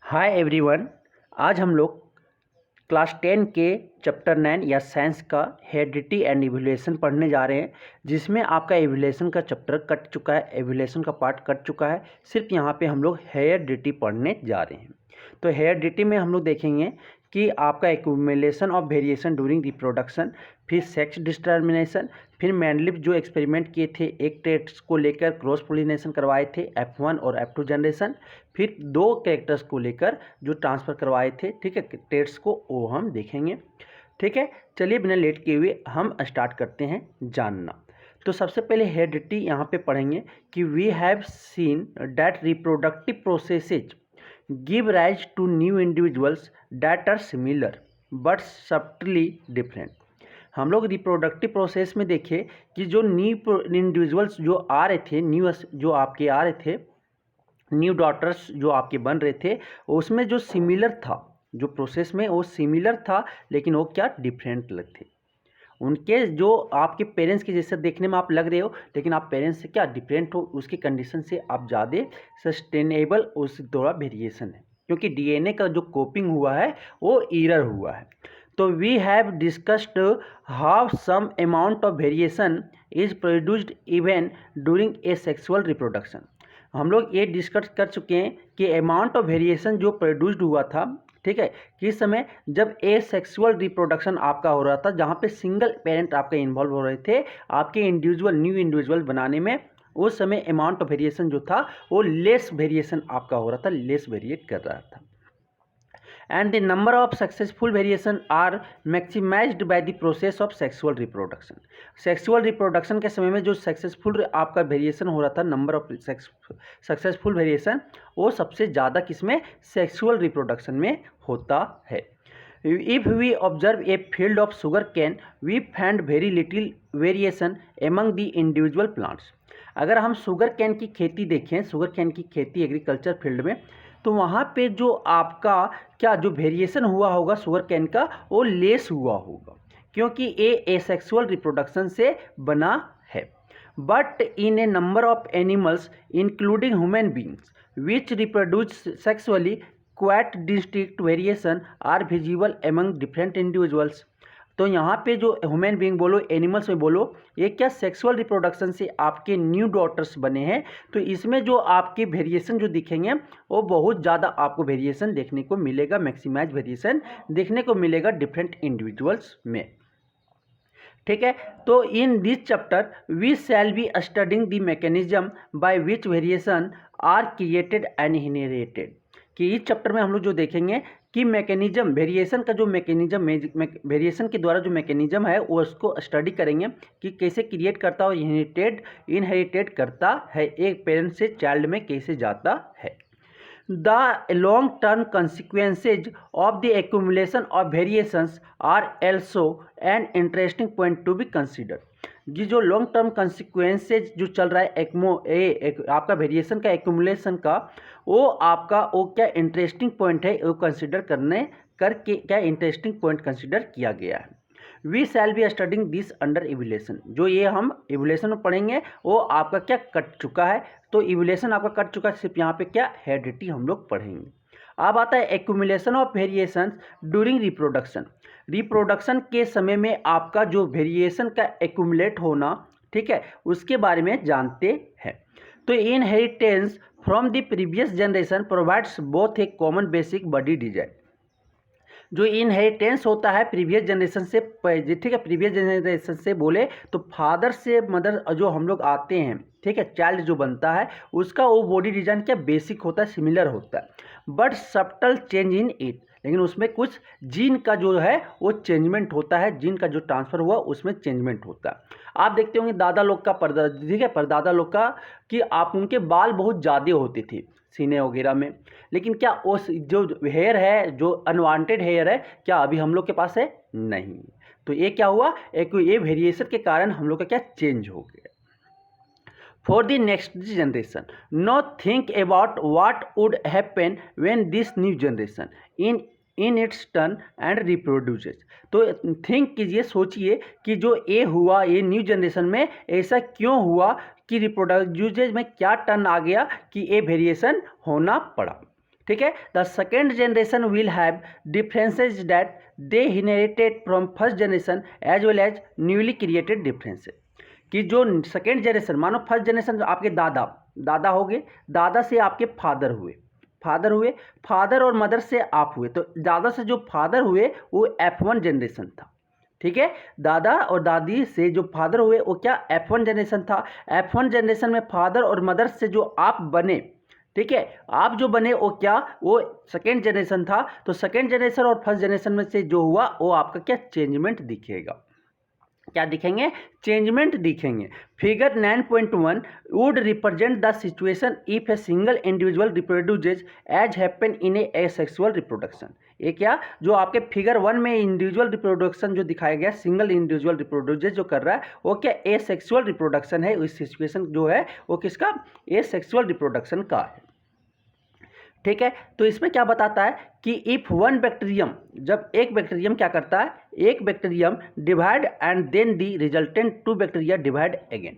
Hi everyone. आज हम लोग क्लास 10 के चैप्टर 9 या साइंस का हेरिडिटी एंड इवोल्यूशन पढ़ने जा रहे हैं, जिसमें आपका इवोल्यूशन का चैप्टर कट चुका है, इवोल्यूशन का पार्ट कट चुका है। सिर्फ यहाँ पे हम लोग हेरिडिटी पढ़ने जा रहे हैं। तो हेरिडिटी में हम लोग देखेंगे कि आपका accumulation of variation during reproduction, फिर सेक्स डिटर्मिनेशन, फिर मैंडलिव जो एक्सपेरिमेंट किए थे एक टेस्ट को लेकर क्रॉस पोलिनेशन करवाए थे F1 और F2 जनरेशन, फिर दो कैरेक्टर्स को लेकर जो ट्रांसफ़र करवाए थे, ठीक है, टेस्ट को, वो हम देखेंगे। ठीक है, चलिए बिना लेट किए हुए हम स्टार्ट करते हैं जानना। तो सबसे पहले हेरिडिटी यहाँ पे पढ़ेंगे कि we have seen that reproductive processes give rise to new individuals that are similar but subtly different. हम लोग रिप्रोडक्टिव प्रोसेस में देखे कि जो न्यू इंडिविजुअल्स जो आ रहे थे, न्यू जो आपके आ रहे थे, न्यू डॉटर्स जो आपके बन रहे थे, उसमें जो सिमिलर था, जो प्रोसेस में वो सिमिलर था, लेकिन वो क्या डिफरेंट लग थे। उनके जो आपके पेरेंट्स के जैसे देखने में आप लग रहे हो, लेकिन आप पेरेंट्स से क्या डिफरेंट हो, उसकी कंडीशन से आप ज़्यादा सस्टेनेबल, उस थोड़ा वेरिएशन है, क्योंकि डीएनए का जो कोपिंग हुआ है वो ईरर हुआ है। तो we have discussed how some amount of variation is produced even during asexual reproduction. हम लोग ये डिस्कस कर चुके हैं कि अमाउंट ऑफ वेरिएशन जो प्रोड्यूस्ड हुआ था, ठीक है, किस समय, जब ए सेक्सुअल रिप्रोडक्शन आपका हो रहा था, जहाँ पे सिंगल पेरेंट आपके इन्वॉल्व हो रहे थे आपके इंडिविजुअल न्यू इंडिविजुअल बनाने में, उस समय अमाउंट ऑफ वेरिएशन जो था वो लेस वेरिएशन आपका हो रहा था, लेस वेरिएट कर रहा था। And the number of successful variation are maximized by the process of sexual reproduction. Sexual reproduction के समय में जो सक्सेसफुल आपका वेरिएशन हो रहा था, नंबर ऑफ सक्सेसफुल वेरिएशन, वो सबसे ज़्यादा किसमें, सेक्सुअल रिप्रोडक्शन में होता है। If we observe a field of sugarcane, we find very little variation among the individual plants. अगर हम शुगर कैन की खेती देखें, शुगर कैन की खेती एग्रीकल्चर फील्ड में, तो वहाँ पे जो आपका क्या जो वेरिएशन हुआ होगा शुगर कैन का, वो लेस हुआ होगा, क्योंकि ये एसेक्सुअल रिप्रोडक्शन से बना है। But in a number of animals including human beings which reproduce sexually quite distinct variation are visible among different individuals. तो यहाँ पे जो ह्यूमन बीइंग बोलो, एनिमल्स में बोलो, ये क्या सेक्सुअल रिप्रोडक्शन से आपके न्यू डॉटर्स बने हैं, तो इसमें जो आपके वेरिएशन जो दिखेंगे वो बहुत ज़्यादा आपको वेरिएशन देखने को मिलेगा, मैक्सिमाइज वेरिएशन देखने को मिलेगा डिफरेंट इंडिविजुअल्स में। ठीक है, तो in this chapter we shall be studying the mechanism by which variation are created and inherited. कि इस चैप्टर में हम लोग जो देखेंगे कि मैकेनिज्म, वेरिएशन का जो मैकेनिज्म, वेरिएशन के द्वारा जो मैकेनिज्म है वो उसको स्टडी करेंगे कि कैसे क्रिएट करता है और इनहेरिटेड करता है, एक पेरेंट से चाइल्ड में कैसे जाता है। The long-term consequences of the accumulation of variations are also an interesting point to be considered. ये जो लॉन्ग टर्म कंसिक्वेंसेज जो चल रहा है आपका वेरिएशन का एक्यूमुलेशन का, वो आपका वो क्या इंटरेस्टिंग पॉइंट है, वो कंसिडर करके क्या इंटरेस्टिंग पॉइंट कंसिडर किया गया है। We shall be studying this under evolution. जो ये हम इवोल्यूशन में पढ़ेंगे वो आपका क्या कट चुका है, तो इवोल्यूशन आपका कट चुका है, सिर्फ यहाँ पे क्या हेरिडिटी हम लोग पढ़ेंगे। अब आता है accumulation of variations during reproduction. Reproduction के समय में आपका जो वेरिएशन का एक्यूमुलेट होना, ठीक है, उसके बारे में जानते हैं। तो inheritance from the previous generation provides both A common basic body design. जो इनहेरिटेंस होता है प्रीवियस जनरेशन से, ठीक है, प्रीवियस जनरेशन से बोले तो फादर से मदर जो हम लोग आते हैं, ठीक है, चाइल्ड जो बनता है उसका वो बॉडी डिजाइन क्या बेसिक होता है, सिमिलर होता है, but subtle change in it, लेकिन उसमें कुछ जीन का जो है वो चेंजमेंट होता है, जीन का जो ट्रांसफ़र हुआ उसमें चेंजमेंट होता है। आप देखते होंगे दादा लोग का, ठीक है, परदादा लोग का, कि आप उनके बाल बहुत ज़्यादा होते थे सीने वगैरह में, लेकिन क्या उस जो हेयर है, जो अनवांटेड हेयर है, क्या अभी हम लोग के पास है? नहीं। तो ये क्या हुआ, एक ये वेरिएशन के कारण हम लोग का क्या चेंज हो गया। For the next generation, now think about what would happen when this new generation in its turn and reproduces. तो थिंक कीजिए, सोचिए कि जो ये हुआ, ये न्यू जनरेशन में ऐसा क्यों हुआ कि रिप्रोड्यूसेज में क्या टर्न आ गया कि ये वेरिएशन होना पड़ा। ठीक है। The second generation will have differences that they inherited from first generation as well as newly created differences. कि जो सेकेंड जनरेशन, मानो फर्स्ट जनरेशन आपके दादा हो गए, दादा से आपके फादर हुए, फादर और मदर से आप हुए, तो दादा से जो फादर हुए वो F1 जनरेशन था। ठीक है, दादा और दादी से जो फादर हुए वो क्या F1 जनरेशन था। F1 जनरेशन में फादर और मदर से जो आप बने, ठीक है, आप जो बने वो क्या, वो सेकेंड जनरेशन था। तो सेकेंड जनरेशन और फर्स्ट जनरेशन में से जो हुआ वो आपका क्या चेंजमेंट दिखेगा, क्या दिखेंगे, चेंजमेंट दिखेंगे। Figure 9.1 would represent the situation if a single individual reproduces as happen in a asexual reproduction. ये क्या, जो आपके फिगर 1 में इंडिविजुअल रिप्रोडक्शन जो दिखाया गया, सिंगल इंडिविजुअल रिप्रोड्यूसेज जो कर रहा है वो क्या एसेक्सुअल रिप्रोडक्शन है। इस सिचुएशन जो है वो किसका, एसेक्सुअल रिप्रोडक्शन का है। ठीक है, तो इसमें क्या बताता है कि इफ वन बैक्टीरियम, जब एक बैक्टीरियम क्या करता है, एक bacterium divide and then the resultant two bacteria divide again.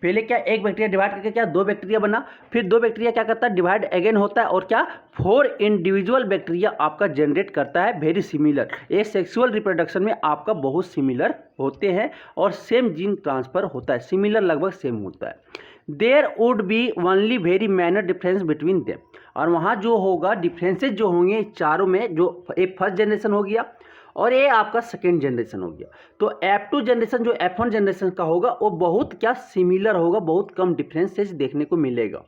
पहले क्या एक बैक्टीरिया डिवाइड करके क्या दो बैक्टीरिया बना, फिर दो बैक्टीरिया क्या करता है डिवाइड अगेन होता है और क्या 4 इंडिविजुअल बैक्टीरिया आपका जनरेट करता है वेरी सिमिलर। एक सेक्सुअल रिप्रोडक्शन में आपका बहुत सिमिलर होते हैं और सेम जीन ट्रांसफर होता है, सिमिलर लगभग सेम होता है। There would be only very minor difference between them, और वहाँ जो होगा डिफरेंसेज जो होंगे चारों में, जो एक फर्स्ट जनरेशन हो गया और ये आपका सेकेंड जनरेशन हो गया। तो F2 जनरेशन जो F1 जनरेशन का होगा वो बहुत क्या सिमिलर होगा, बहुत कम डिफरेंसेज देखने को मिलेगा।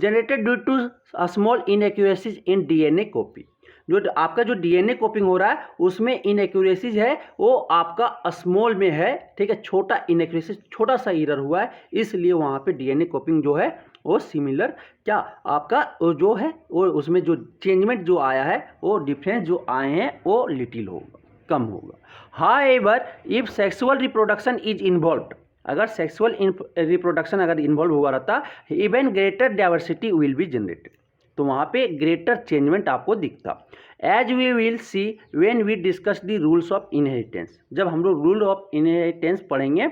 Generated due to small inaccuracies in DNA copy, जो आपका जो DNA कॉपिंग हो रहा है उसमें इनएक्यूरेसीज है वो आपका स्मॉल में है। ठीक है, छोटा इनएक्यूरेसीज, छोटा सा एरर हुआ है, इसलिए वहाँ पे DNA कॉपिंग जो है वो सिमिलर क्या आपका वो जो है वो उसमें जो चेंजमेंट जो आया है वो डिफरेंस जो आए हैं वो लिटिल होगा, कम होगा। However if sexual reproduction is involved, अगर सेक्सुअल रिप्रोडक्शन अगर इन्वॉल्व हुआ रहता, even greater diversity will be generated, तो वहाँ पे ग्रेटर चेंजमेंट आपको दिखता। As we will see when we discuss the rules of inheritance, जब हम लोग रूल ऑफ इनहेरिटेंस पढ़ेंगे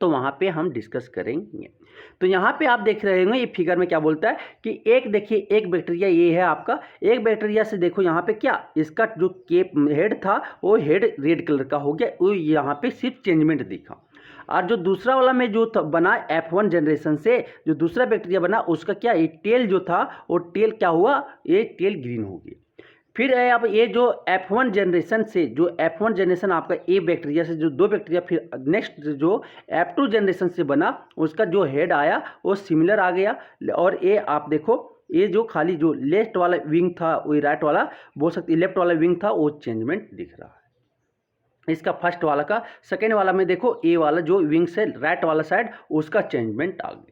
तो वहाँ पे हम डिस्कस करेंगे। तो यहाँ पे आप देख रहे होंगे ये फिगर में क्या बोलता है कि एक देखिए एक बैक्टीरिया ये है आपका, एक बैक्टीरिया से देखो यहाँ पे क्या इसका जो केप हेड था वो हेड रेड कलर का हो गया, वो यहाँ पे सिर्फ चेंजमेंट दिखा। और जो दूसरा वाला में जो बना F1 जनरेशन से जो दूसरा बैक्टीरिया बना उसका क्या ये टेल जो था वो टेल क्या हुआ, ये टेल ग्रीन हो गया। फिर अब ये जो F1 जनरेशन से जो F1 जनरेशन आपका ए बैक्टीरिया से जो दो बैक्टीरिया फिर नेक्स्ट जो F2 जनरेशन से बना उसका जो हेड आया वो सिमिलर आ गया। और ये आप देखो ये जो खाली जो लेफ्ट वाला विंग था वो राइट वाला बोल सकते, लेफ्ट वाला विंग था वो चेंजमेंट दिख रहा है इसका फर्स्ट वाला का। सेकेंड वाला में देखो ए वाला जो विंग से राइट वाला साइड उसका चेंजमेंट आ गया।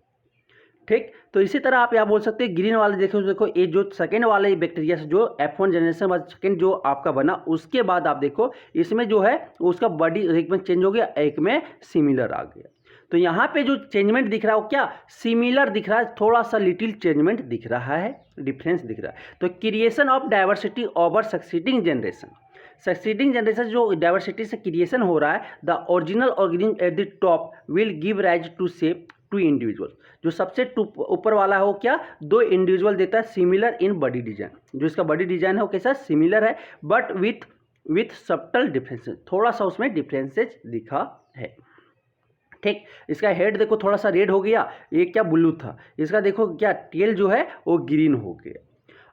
ठीक, तो इसी तरह आप यहाँ बोल सकते हैं ग्रीन वाले देखो ये जो सेकेंड वाले बैक्टीरिया से जो F1 जनरेशन बाद सेकेंड जो आपका बना उसके बाद आप देखो इसमें जो है उसका बॉडी एक में चेंज हो गया, एक में सिमिलर आ गया। तो यहाँ पे जो चेंजमेंट दिख रहा है वो क्या सिमिलर दिख रहा है, थोड़ा सा लिटिल चेंजमेंट दिख रहा है, डिफरेंस दिख रहा है। तो creation of diversity over succeeding generation, succeeding generation जो डाइवर्सिटी से क्रिएशन हो रहा है, the original organism at the top will give rise to shape to individual, जो सबसे ऊपर वाला है वो क्या दो इंडिविजुअल देता है सिमिलर इन बॉडी डिजाइन, जो इसका बॉडी डिजाइन है वो कैसा सिमिलर है बट विथ सब्टल डिफरेंसेस, थोड़ा सा उसमें डिफरेंसेस दिखा है। ठीक, इसका हेड देखो थोड़ा सा रेड हो गया, ये क्या ब्लू था, इसका देखो क्या टेल जो है वो ग्रीन हो गया।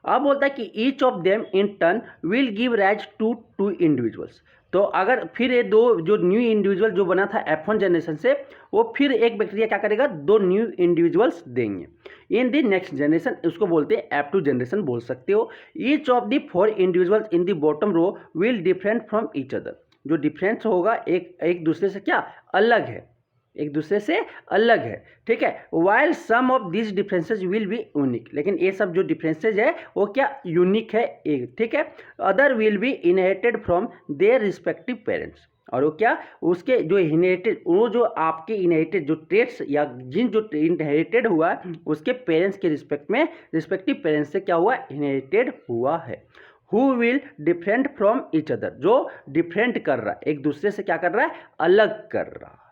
अब बोलता है कि each of them in turn will give rise to two individuals, तो अगर फिर ये दो जो न्यू इंडिविजुअल जो बना था F1 जनरेशन से वो फिर एक बैक्टीरिया क्या करेगा दो न्यू इंडिविजुअल्स देंगे इन द नेक्स्ट जनरेशन, उसको बोलते हैं F2 जनरेशन बोल सकते हो। Each of the 4 individuals in the bottom row will different from each other, जो डिफरेंस होगा एक दूसरे से क्या अलग है, एक दूसरे से अलग है। ठीक है, while some of this differences will be unique, लेकिन ये सब जो डिफरेंसेज है वो क्या यूनिक है एक। ठीक है, other will be inherited from their respective parents, और वो क्या उसके जो इनहेरिटेड वो जो आपके इनहेरिटेड जो ट्रेट्स या जिन जो इनहेरिटेड हुआ है उसके पेरेंट्स के रिस्पेक्ट में रिस्पेक्टिव पेरेंट्स से क्या हुआ इनहेरिटेड हुआ है। Who will different from each other, जो डिफरेंट कर रहा है एक दूसरे से क्या कर रहा है अलग कर रहा है।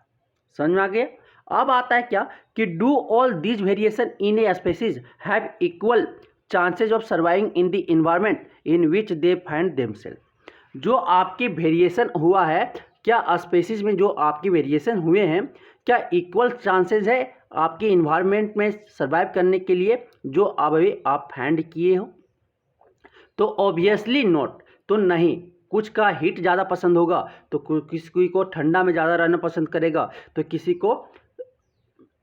समझ में आ गया। अब आता है क्या कि do all these variation in a species have equal chances of surviving in the environment in which they find themselves. जो आपके वेरिएशन हुआ है, क्या स्पेसीज में जो आपके वेरिएशन हुए हैं, क्या इक्वल चांसेस है आपके इन्वायरमेंट में सर्वाइव करने के लिए जो अभी आप फाइंड किए हो? तो ऑब्वियसली नॉट, तो नहीं। कुछ का हीट ज़्यादा पसंद होगा तो किसी को ठंडा में ज़्यादा रहना पसंद करेगा, तो किसी को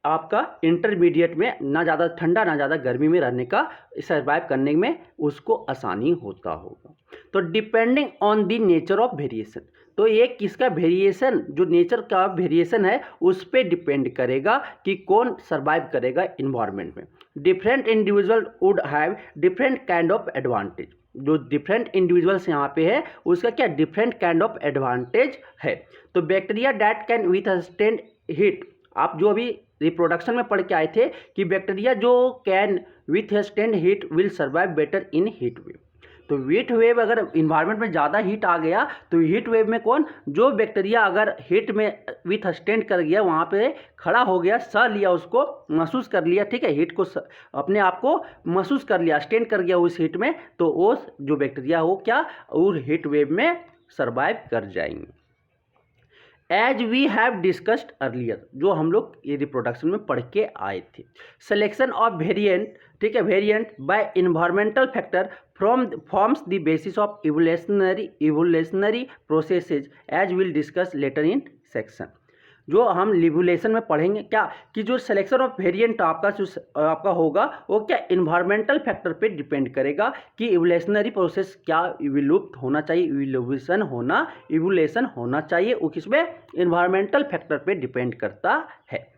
आपका इंटरमीडिएट में ना ज़्यादा ठंडा ना ज़्यादा गर्मी में रहने का सर्वाइव करने में उसको आसानी होता होगा। तो depending on the nature of variation, तो ये किसका वेरिएशन, जो नेचर का वेरिएशन है उस पर डिपेंड करेगा कि कौन सर्वाइव करेगा इन्वायरमेंट में। Different individual would have different kind of advantage. जो डिफरेंट इंडिविजुअल्स यहाँ पे है उसका क्या डिफरेंट काइंड ऑफ एडवांटेज है। तो bacteria that can withstand heat, आप जो अभी रिप्रोडक्शन में पढ़ के आए थे कि बैक्टीरिया जो can withstand heat will survive better in heat wave. तो हीट वेव अगर इन्वायरमेंट में ज़्यादा हीट आ गया तो हीट वेव में कौन, जो बैक्टीरिया अगर हीट में विथस्टैंड कर गया, वहाँ पे खड़ा हो गया, सह लिया, उसको महसूस कर लिया, ठीक है, हीट को अपने आप को महसूस कर लिया, स्टैंड कर गया उस हीट में, तो वो जो बैक्टीरिया हो क्या और हीट वेव में सर्वाइव कर जाएंगे। As we have discussed earlier, जो हम लोग ये रिप्रोडक्शन में पढ़ के आए थे, सिलेक्शन ऑफ वेरिएंट, ठीक है, variant by environmental factor forms the basis of evolutionary processes as will discuss later in section. जो हम लिवुलेशन में पढ़ेंगे क्या कि जो सिलेक्शन ऑफ वेरिएंट आपका होगा वो क्या इन्वायरमेंटल फैक्टर पे डिपेंड करेगा कि इवोल्यूशनरी प्रोसेस क्या विलुप्त होना चाहिए, इवोल्यूशन होना चाहिए, वो किसमें इन्वायरमेंटल फैक्टर पे डिपेंड करता है।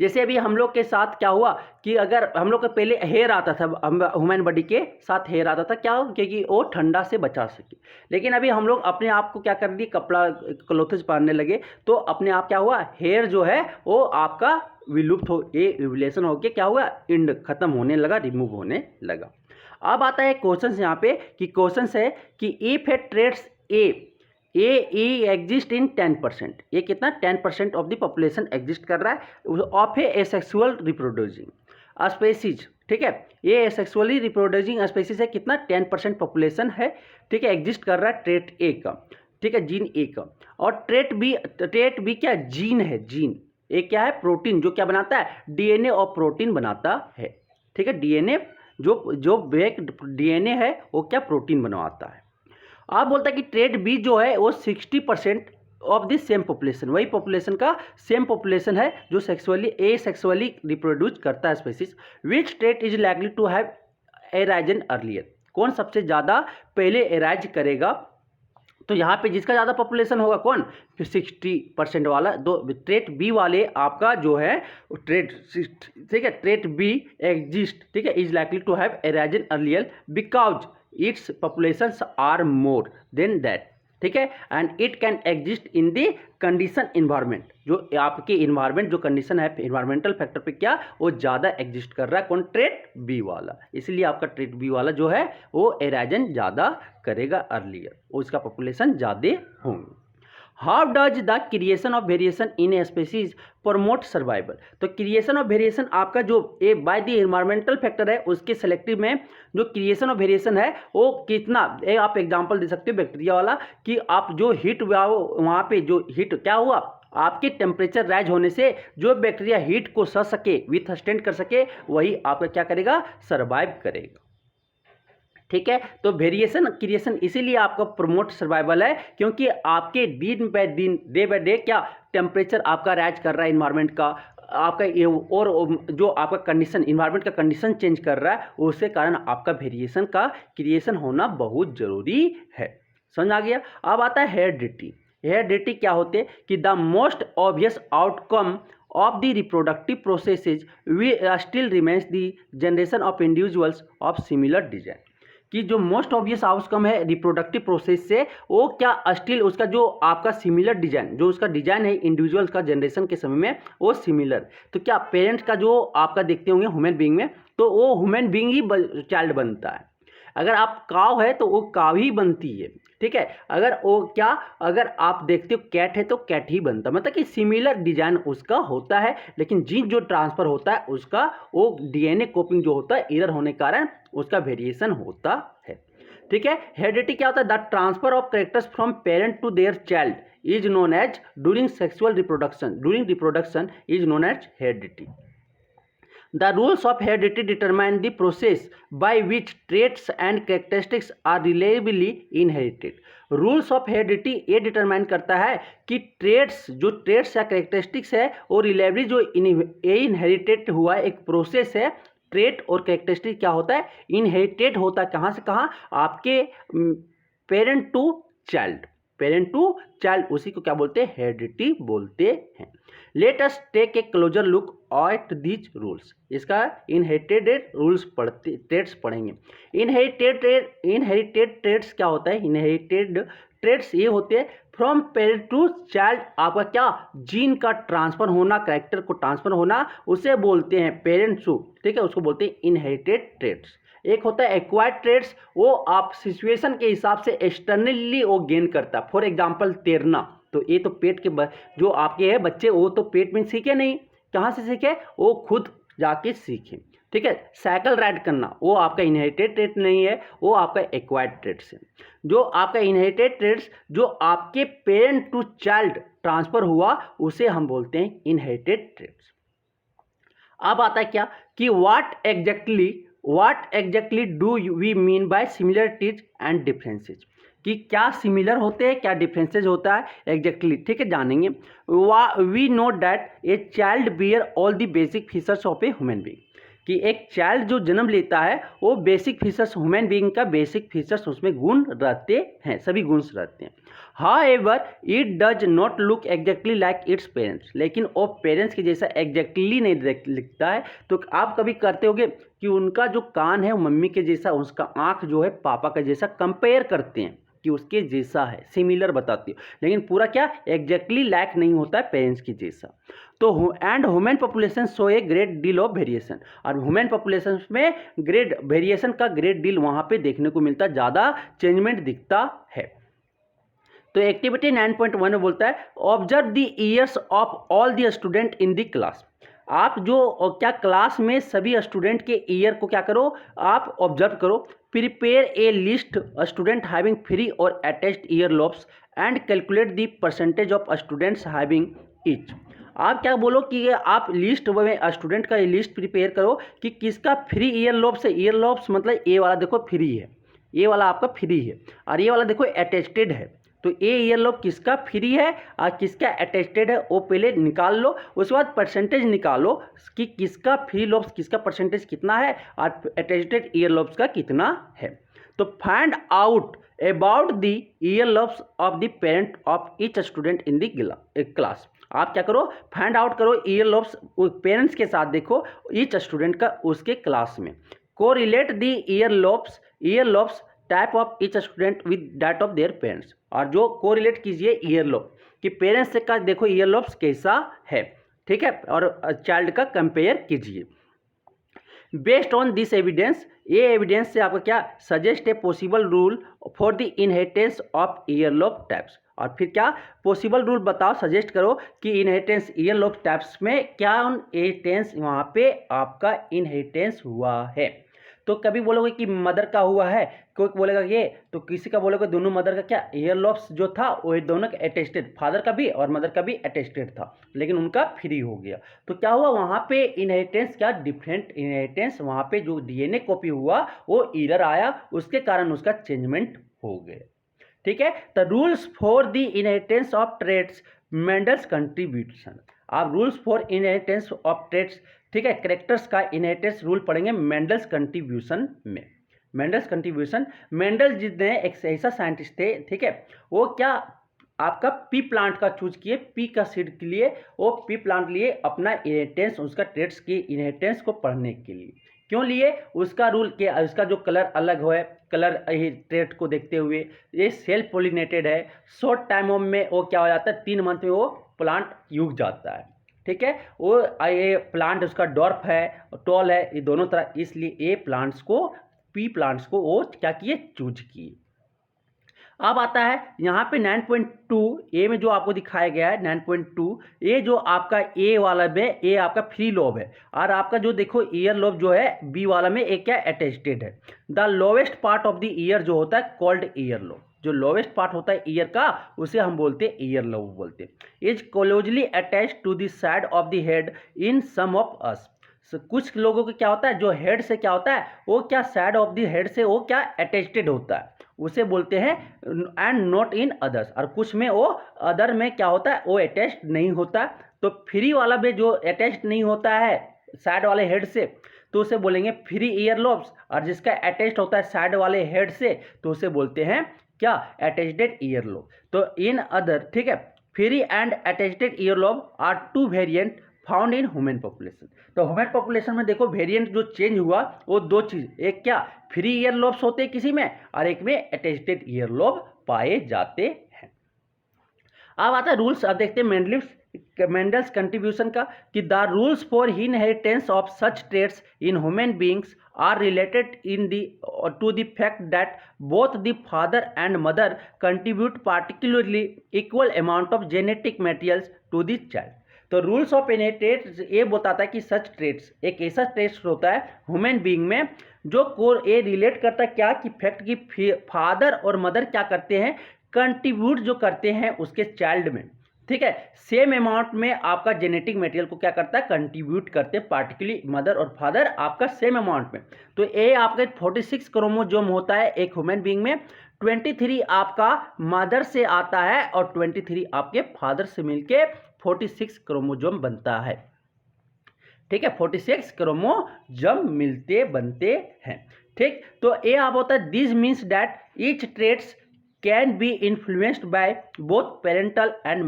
जैसे अभी हम लोग के साथ क्या हुआ कि अगर हम लोग का पहले हेयर आता था, ह्यूमन बॉडी के साथ हेयर आता था, क्या हो क्योंकि वो ठंडा से बचा सके, लेकिन अभी हम लोग अपने आप को क्या कर दिए, कपड़ा क्लोथ्स पहनने लगे, तो अपने आप क्या हुआ, हेयर जो है वो आपका विलुप्त हो, ये इवोल्यूशन होके क्या हुआ, इंड खत्म होने लगा, रिमूव होने लगा। अब आता है क्वेश्चन यहाँ पे कि क्वेश्चन है कि if a trades a exist in 10%, ये कितना 10% ऑफ द पॉपुलेशन एग्जिस्ट कर रहा है of A asexual reproducing species, ठीक है, ये एसेक्सुअली रिप्रोड्यूसिंग स्पेसीज है, कितना 10% पॉपुलेशन है, ठीक है, एग्जिस्ट कर रहा है ट्रेट ए का, ठीक है, जीन ए का। और ट्रेट बी क्या जीन है, जीन ए क्या है, प्रोटीन, जो क्या बनाता है, डीएनए और प्रोटीन बनाता है, ठीक है, डीएनए जो बेक डीएनए है वो क्या प्रोटीन बनवाता है। आप बोलता है कि ट्रेट बी जो है वो 60% ऑफ दिस सेम पॉपुलेशन, वही पॉपुलेशन का सेम पॉपुलेशन है जो सेक्सुअली रिप्रोड्यूस करता है species. Which trait is likely to have arisen earlier, कौन सबसे ज़्यादा पहले एराइज करेगा, तो यहाँ पे जिसका ज़्यादा पॉपुलेशन होगा कौन, फिर 60% वाला, दो ट्रेट बी वाले आपका जो है ट्रेट, ठीक है, ट्रेट बी एग्जिस्ट, ठीक है, is likely to have arisen earlier because its populations are more than that, ठीक है, and it can exist in the condition environment, जो आपके इन्वायरमेंट जो कंडीशन है इन्वायरमेंटल फैक्टर पे क्या वो ज़्यादा एग्जिस्ट कर रहा है, कौन, ट्रेट बी वाला, इसलिए आपका ट्रेट बी वाला जो है वो एराइजन ज़्यादा करेगा अर्लियर, उसका पॉपुलेशन ज़्यादा होंगे। How does the creation of variation in a species promote survival, तो क्रिएशन ऑफ वेरिएशन आपका जो ए बाय द इन्वायरमेंटल फैक्टर है उसके सेलेक्टिव में जो क्रिएशन ऑफ वेरिएशन है वो कितना, आप एग्जांपल दे सकते हो बैक्टीरिया वाला कि आप जो हीट वहाँ पे जो हीट क्या हुआ, आपके टेम्परेचर राइज होने से जो बैक्टीरिया हीट को सह सके, विथस्टैंड कर सके, वही आपका क्या करेगा, सर्वाइव करेगा, ठीक है। तो वेरिएशन क्रिएशन इसीलिए आपका प्रमोट सर्वाइवल है क्योंकि आपके दिन बाय दिन, डे बाय डे क्या टेम्परेचर आपका राइज कर रहा है इन्वायरमेंट का, आपका ये और जो आपका कंडीशन इन्वायरमेंट का कंडीशन चेंज कर रहा है, उसके कारण आपका वेरिएशन का क्रिएशन होना बहुत ज़रूरी है। समझ आ गया। अब आता है हेरिडिटी। हेरिडिटी क्या होते हैं कि the most obvious outcome of the reproductive processes we still remains the generation of individuals of similar design, कि जो मोस्ट ऑब्वियस आउटकम है रिप्रोडक्टिव प्रोसेस से वो क्या स्टिल उसका जो आपका सिमिलर डिजाइन, जो उसका डिजाइन है इंडिविजुअल्स का जनरेशन के समय में वो सिमिलर, तो क्या पेरेंट्स का जो आपका देखते होंगे ह्यूमन बीइंग में, तो वो ह्यूमन बीइंग ही चाइल्ड बनता है। अगर आप काव है तो वो काव ही बनती है, ठीक है। अगर वो क्या, अगर आप देखते हो कैट है तो कैट ही बनता, मतलब कि सिमिलर डिजाइन उसका होता है, लेकिन जीन जो ट्रांसफर होता है उसका वो डीएनए कॉपिंग जो होता है एरर होने के कारण उसका वेरिएशन होता है, ठीक है। हेरिडिटी क्या होता है? The transfer of characters from parent to their child is known as during sexual reproduction is known as heredity. The rules of heredity determine the process by which traits and characteristics are reliably inherited. Rules of heredity ये determine करता है कि traits या characteristics है वो रिलेबली जो inherited हुआ एक प्रोसेस है। ट्रेट और करेक्टरिस्टिक क्या होता है? इनहेरिटेड होता है। कहाँ से कहाँ? आपके पेरेंट टू चाइल्ड, उसी को क्या बोलते हैं? हेरिडिटी बोलते हैं। Let us take a closer look at these rules. इसका इनहेरिटेड रूल्स ट्रेट्स पढ़ेंगे। इनहेरिटेड ट्रेट्स क्या होता है? इनहेरिटेड ट्रेट्स ये होते हैं फ्रॉम पेरेंट टू चाइल्ड, आपका क्या जीन का ट्रांसफर होना, कैरेक्टर को ट्रांसफर होना, उसे बोलते हैं पेरेंट्स टू, ठीक है, उसको बोलते हैं इनहेरिटेड ट्रेट्स। एक होता है एक्वायर्ड ट्रेट्स, वो आप सिचुएशन के हिसाब से एक्सटर्नली वो गेन करता है। फॉर एग्जांपल तैरना, तो ये तो पेट के जो आपके है बच्चे वो तो पेट में सीखे नहीं, कहाँ से सीखे? वो खुद जाके सीखे, ठीक है। साइकिल राइड करना वो आपका इनहेरिटेड ट्रेट नहीं है, वो आपका एक्वायर्ड ट्रेट्स है। जो आपका इनहेरिटेड ट्रेट्स जो आपके पेरेंट टू चाइल्ड ट्रांसफर हुआ उसे हम बोलते हैं इनहेरिटेड ट्रेट्स। अब आता है क्या कि what exactly do we mean by similarities and differences, कि क्या सिमिलर होते हैं, क्या डिफरेंसेज होता है एग्जैक्टली, ठीक है, जानेंगे। We know that a child bear all the basic features of a human being, कि एक चाइल्ड जो जन्म लेता है वो बेसिक फीचर्स, ह्यूमन बीइंग का बेसिक फीचर्स उसमें गुण रहते हैं, सभी गुण रहते हैं। However it does not look exactly like its parents, लेकिन वो पेरेंट्स के जैसा एग्जैक्टली नहीं दिखता है। तो आप कभी करते होगे कि उनका जो कान है वो मम्मी के जैसा, उसका आँख जो है पापा का जैसा, कंपेयर करते हैं कि उसके जैसा है, सिमिलर बताती हो, लेकिन पूरा क्या एग्जैक्टली लाइक नहीं होता है पेरेंट्स की जैसा। तो and human population show a great deal of variation, और ह्यूमन पॉपुलेशन में ग्रेट वेरिएशन का ग्रेट डील वहाँ पे देखने को मिलता है, ज़्यादा चेंजमेंट दिखता है। तो एक्टिविटी 9.1 में बोलता है observe the years of all the student in the class. आप जो क्या क्लास में सभी स्टूडेंट के ईयर को क्या करो, आप ऑब्जर्व करो। Prepare a list student having free और attached earlobes and calculate the percentage of students having each. आप क्या बोलो कि आप लिस्ट में स्टूडेंट का लिस्ट प्रिपेयर करो कि किसका फ्री ईयर लॉब्स है। ईयर लॉब्स मतलब ये वाला देखो फ्री है, ये वाला आपका फ्री है, और ये वाला देखो अटैच्ड है। तो ए ईयर लॉब किसका फ्री है और किसका अटैच्ड है वो पहले निकाल लो, उसके बाद परसेंटेज निकालो कि किसका फ्री लॉब्स किसका परसेंटेज कितना है और अटैच्ड ईयर लॉब्स का कितना है। तो find out about the year lobes of the parent of each student in the class. आप क्या करो, फाइंड आउट करो ईयर लॉब्स पेरेंट्स के साथ, देखो ईच स्टूडेंट का उसके क्लास में। Correlate the year lobes type of each student with that of their parents, और जो कोरिलेट कीजिए ईयर लॉब कि पेरेंट्स का देखो ईयर लॉब्स कैसा है, ठीक है, और चाइल्ड का कंपेयर कीजिए। बेस्ड ऑन दिस एविडेंस, ये एविडेंस से आपका क्या suggest a possible rule for the inheritance of year lobe types, और फिर क्या पॉसिबल रूल बताओ, सजेस्ट करो कि इनहेरिटेंस ईयर लॉब टाइप्स में क्या इनहेरिटेंस वहाँ पे आपका इनहेरिटेंस हुआ है। तो कभी बोलोगे कि मदर का हुआ है, कोई बोलेगा ये, तो किसी का बोलोगे दोनों मदर का क्या ईयर लॉब्स जो था वो दोनों का अटेस्टेड, फादर का भी और मदर का भी अटेस्टेड था, लेकिन उनका फ्री हो गया। तो क्या हुआ वहाँ पे इनहेरिटेंस क्या डिफरेंट इनहेरिटेंस, वहाँ पे जो डीएनए कॉपी हुआ वो एरर आया, उसके कारण उसका चेंजमेंट हो गया, ठीक है। The rules for the inheritance of traits Mendel's contribution. आप rules for inheritance of traits, ठीक है, कैरेक्टर्स का इनहेरिटेंस रूल पढ़ेंगे मेंडल्स कंट्रीब्यूशन में। मेंडल्स कंट्रीब्यूशन, मेंडल जितने एक ऐसा साइंटिस्ट थे, ठीक है, वो क्या आपका पी प्लांट का चूज किए, पी का सीड के लिए वो पी प्लांट लिए अपना इनहेरिटेंस, उसका ट्रेट्स की इनहेरिटेंस को पढ़ने के लिए। क्यों लिए? उसका रूल के उसका जो कलर अलग हो है, कलर ट्रेट को देखते हुए, ये सेल्फ पोलिनेटेड है, शॉर्ट टाइम में वो क्या हो जाता है 3 मंथ में वो प्लांट उग जाता है, ठीक है। वो ये प्लांट उसका डॉर्फ है, टॉल है, ये दोनों तरह, इसलिए ये प्लांट्स को पी प्लांट्स को वो क्या किए, चूज किए। अब आता है यहाँ पे 9.2 ए में जो आपको दिखाया गया है 9.2, ये जो आपका ए वाला में ये आपका फ्री लोब है, और आपका जो देखो ईयर लोब जो है बी वाला में एक क्या अटैच्ड है। The lowest part of the year जो होता है कॉल्ड ईयर लोब, जो लोवेस्ट पार्ट होता है ईयर का उसे हम बोलते हैं ईयर लोब बोलते हैं। Is closely attached to the side of the head in some of us. कुछ लोगों को क्या होता है, जो हेड से क्या होता है वो क्या साइड ऑफ द हेड से वो क्या अटैच्ड होता है, उसे बोलते हैं, एंड नॉट इन अदर्स, और कुछ में वो अदर में क्या होता है वो अटैच्ड नहीं होता। तो फ्री वाला में जो अटैच्ड नहीं होता है साइड वाले हेड से तो उसे बोलेंगे फ्री ईयर लोब्स, और जिसका अटैच्ड होता है साइड वाले हेड से तो उसे बोलते हैं क्या, अटैच्ड ईयर लोब। तो इन अदर, ठीक है, free and attached ear lobe are two variant found in human population. तो ह्यूमन पॉपुलेशन में देखो वेरिएंट जो चेंज हुआ वो दो चीज, एक क्या फ्री ईयर लोब्स होते हैं किसी में, और एक में अटैच्ड ईयर लोब पाए जाते हैं। अब आता है रूल्स। अब देखते हैं मेंडल्स कंट्रीब्यूशन का, कि the rules for inheritance of such traits in human beings are related to the fact that both the father and mother contribute particularly equal amount of genetic materials to the child। तो rules of inheritance ये बताता है कि सच traits, एक ऐसा traits होता है human being में जो कोर ये रिलेट करता है क्या, कि फैक्ट कि फादर और मदर क्या करते हैं, कंट्रीब्यूट जो करते हैं उसके चाइल्ड में, ठीक है, सेम अमाउंट में आपका जेनेटिक मटेरियल को क्या करता है, कंट्रीब्यूट करते हैं, पार्टिकुलरली मदर और फादर आपका सेम अमाउंट में। तो ये आपका 46 क्रोमोसोम होता है एक ह्यूमन बीइंग में, 23 आपका मदर से आता है और 23 आपके फादर से मिलके 46 क्रोमोसोम बनता है, ठीक है, 46 क्रोमोसोम मिलते बनते हैं, ठीक। तो ये आप होता है this means that each traits can be influenced by both parental and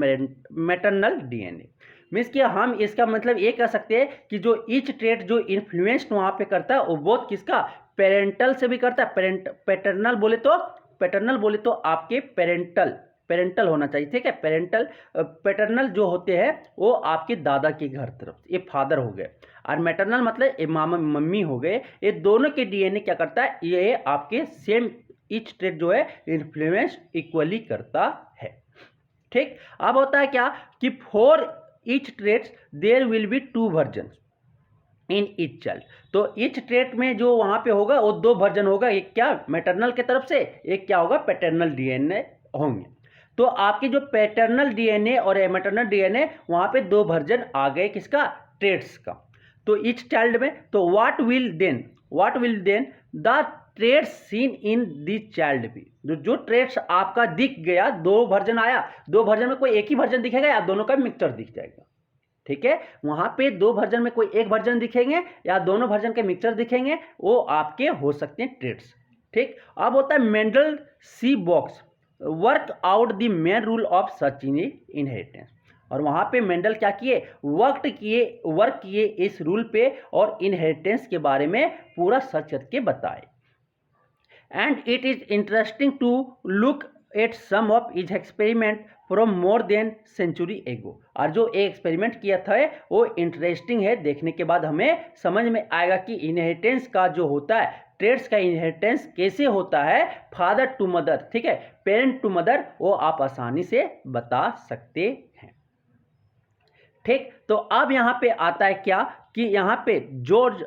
maternal DNA. Means कि हम इसका मतलब ये कह सकते हैं कि जो ईच ट्रेट जो इन्फ्लुएंस्ड वहाँ पे करता है वो बोथ किसका, पेरेंटल से भी करता है, पैटर्नल बोले तो आपके पेरेंटल होना चाहिए, ठीक है, पैटर्नल जो होते हैं वो आपके दादा के घर तरफ, ये फादर हो गए, और मैटरनल मतलब ये मामा मम्मी हो गए, ये दोनों के डीएनए क्या करता है, ये आपके सेम ईच ट्रेट जो है इन्फ्लुएंस इक्वली करता है, ठीक। अब होता है क्या कि for each traits there will be 2 version in each child. तो ईच ट्रेट में जो वहां पे होगा वो 2 वर्जन होगा, एक क्या मैटरनल के तरफ से, एक क्या होगा पैटर्नल डीएनए होंगे। तो आपके जो पैटर्नल डीएनए और मैटरनल डीएनए वहां पे 2 वर्जन आ गए किसका, ट्रेट्स का। तो ईच चाइल्ड में तो what will then the trades seen in the child भी, जो ट्रेड्स आपका दिख गया, 2 वर्जन आया, 2 वर्जन में कोई एक ही वर्जन दिखेगा या दोनों का मिक्सचर दिख जाएगा, ठीक है, वहां पे 2 वर्जन में कोई एक वर्जन दिखेंगे या दोनों वर्जन के मिक्सचर दिखेंगे, वो आपके हो सकते हैं ट्रेड्स, ठीक। अब होता है Mendel see box work out the main rule of such inheritance, और वहां पे मेंडल क्या किए, वर्क किए इस रूल पे और इनहेरिटेंस के बारे में पूरा सर्च करके बताए। And it is interesting to look at some of his experiment from more than century ago। और जो एक एक्सपेरिमेंट किया था वो इंटरेस्टिंग है, देखने के बाद हमें समझ में आएगा कि इनहेरिटेंस का जो होता है, ट्रेड्स का इनहेरिटेंस कैसे होता है फादर टू मदर, ठीक है, पेरेंट टू मदर, वो आप आसानी से बता सकते हैं, ठीक। तो अब यहाँ पे आता है क्या कि यहाँ पे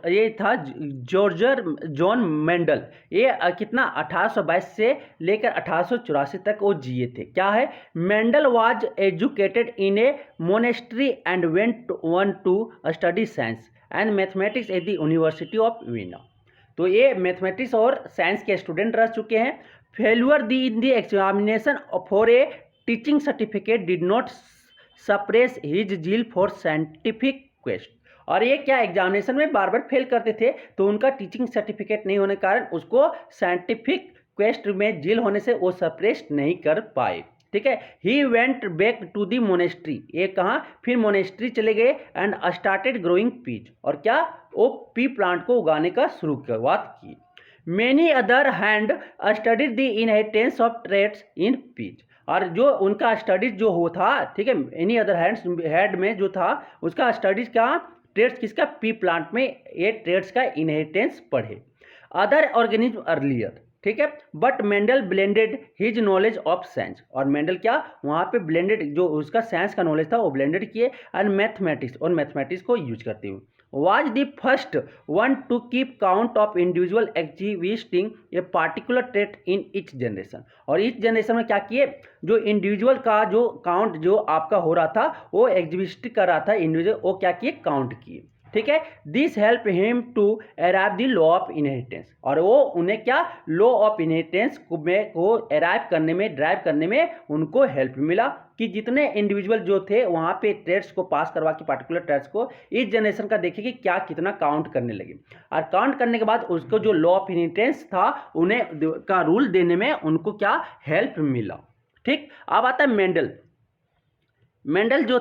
ये था जॉन मेंडल, ये कितना 1822 से लेकर 1884 तक वो जिए थे। क्या है, Mendel was educated in A monastery and went one two study science and mathematics at the university of Veena. तो ये मैथमेटिक्स और साइंस के स्टूडेंट रह चुके हैं। Failure the in the examination for a teaching certificate did not suppress his zeal for scientific quest. और ये क्या एग्जामिनेशन में बार बार फेल करते थे, तो उनका टीचिंग सर्टिफिकेट नहीं होने के कारण उसको साइंटिफिक क्वेस्ट में जील होने से वो सप्रेस नहीं कर पाए, ठीक है। He went back to the monastery, ये कहाँ, फिर मोनेस्ट्री चले गए एंड स्टार्टेड ग्रोइंग पीच, और क्या वो पी प्लांट को उगाने का शुरुआत की। Many other hand studied the inheritance of trades in peach, और जो उनका स्टडीज जो हो था, ठीक है, एनी अदर हेड में जो था उसका स्टडीज का ट्रेड्स किसका, पी प्लांट में ये ट्रेड्स का इनहेरिटेंस पढ़े। अदर ऑर्गेनिज्म अर्लियर, ठीक है, but Mendel blended his knowledge of science, और मेंडल क्या वहाँ पे ब्लेंडेड जो उसका साइंस का नॉलेज था वो ब्लेंडेड किए एंड मैथमेटिक्स, और मैथमेटिक्स को यूज करते हुए was the first one to keep count of individual exhibiting a particular trait in each generation। और इच जनरेशन में क्या किए, जो इंडिविजुअल का जो काउंट जो आपका हो रहा था वो एग्जिबिट कर रहा था इंडिविजुअल, वो क्या किए काउंट किए, ठीक है। This help him to arrive the law of inheritance, और वो उन्हें क्या लॉ ऑफ इनहेरिटेंस को अराइव करने में ड्राइव करने में उनको हेल्प मिला कि जितने इंडिविजुअल जो थे वहाँ पे ट्रेड्स को पास करवा के पार्टिकुलर ट्रेड्स को इस जनरेशन का देखिए कि क्या कितना काउंट करने लगे, और काउंट करने के बाद उसको जो लॉ ऑफ इनहेरिटेंस था उन्हें का रूल देने में उनको क्या हेल्प मिला, ठीक। अब आता है मेंडल। मेंडल जो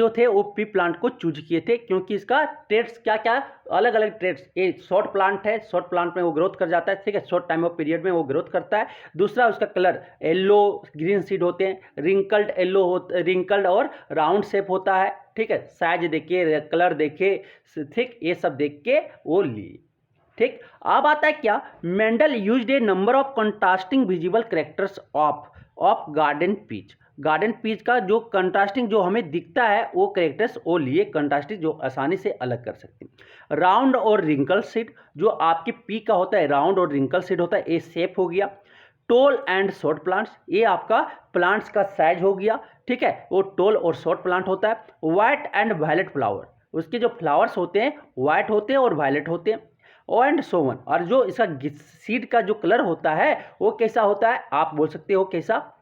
थे वो पी प्लांट को चूज किए थे क्योंकि इसका ट्रेड्स क्या क्या अलग अलग ट्रेड्स, ये शॉर्ट प्लांट है, शॉर्ट प्लांट में वो ग्रोथ कर जाता है, ठीक है, शॉर्ट टाइम ऑफ पीरियड में वो ग्रोथ करता है। दूसरा उसका कलर येलो ग्रीन सीड होते हैं, रिंकल्ड येलो रिंकल्ड और राउंड शेप होता है, ठीक है, साइज देखे कलर देखे, ठीक, ये सब देख के वो लिए, ठीक। अब आता है क्या, Mendel used a number of contrasting visible characters of garden peach. Garden peach का जो कंट्रास्टिंग जो हमें दिखता है वो कैरेक्टर्स वो लिए कंट्रास्टिंग जो आसानी से अलग कर सकते हैं। राउंड और रिंकल सीड, जो आपके पी का होता है राउंड और रिंकल सीड होता है, ये शेप हो गया। टोल एंड शॉर्ट प्लांट्स, ये आपका प्लांट्स का साइज हो गया, ठीक है, वो टोल और शॉर्ट प्लांट होता है। वाइट एंड वायलेट फ्लावर, उसके जो फ्लावर्स होते हैं वाइट होते हैं और वायलेट होते हैं। एंड सो वन, और जो इसका सीड का जो कलर होता है वो कैसा होता है, आप बोल सकते हो कैसा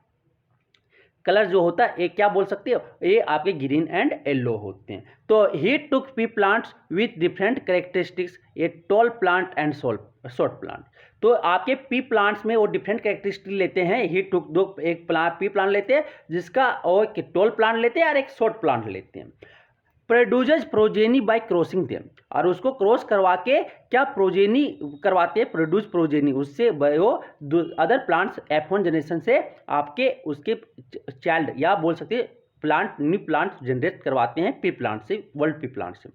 कलर जो होता है, ये क्या बोल सकते हो, ये आपके ग्रीन एंड येलो होते हैं। तो he took pea plants with different characteristics, ये tall plant and short plant. तो आपके पी प्लांट्स में वो डिफरेंट कैरेक्टरिस्टिक लेते हैं। ही टुक दो एक पी प्लांट लेते हैं जिसका, और एक टॉल प्लांट लेते हैं और एक शॉर्ट प्लांट लेते हैं। Produces progeny bye crossing them, और उसको क्रॉस करवा के क्या प्रोजेनी करवाते हैं, प्रोड्यूस प्रोजेनी, उससे वो अदर प्लांट्स F1 जनरेशन से आपके उसके चाइल्ड या बोल सकते हैं प्लांट न्यू प्लांट जनरेट करवाते हैं पी प्लांट से, वर्ल्ड पी प्लांट से।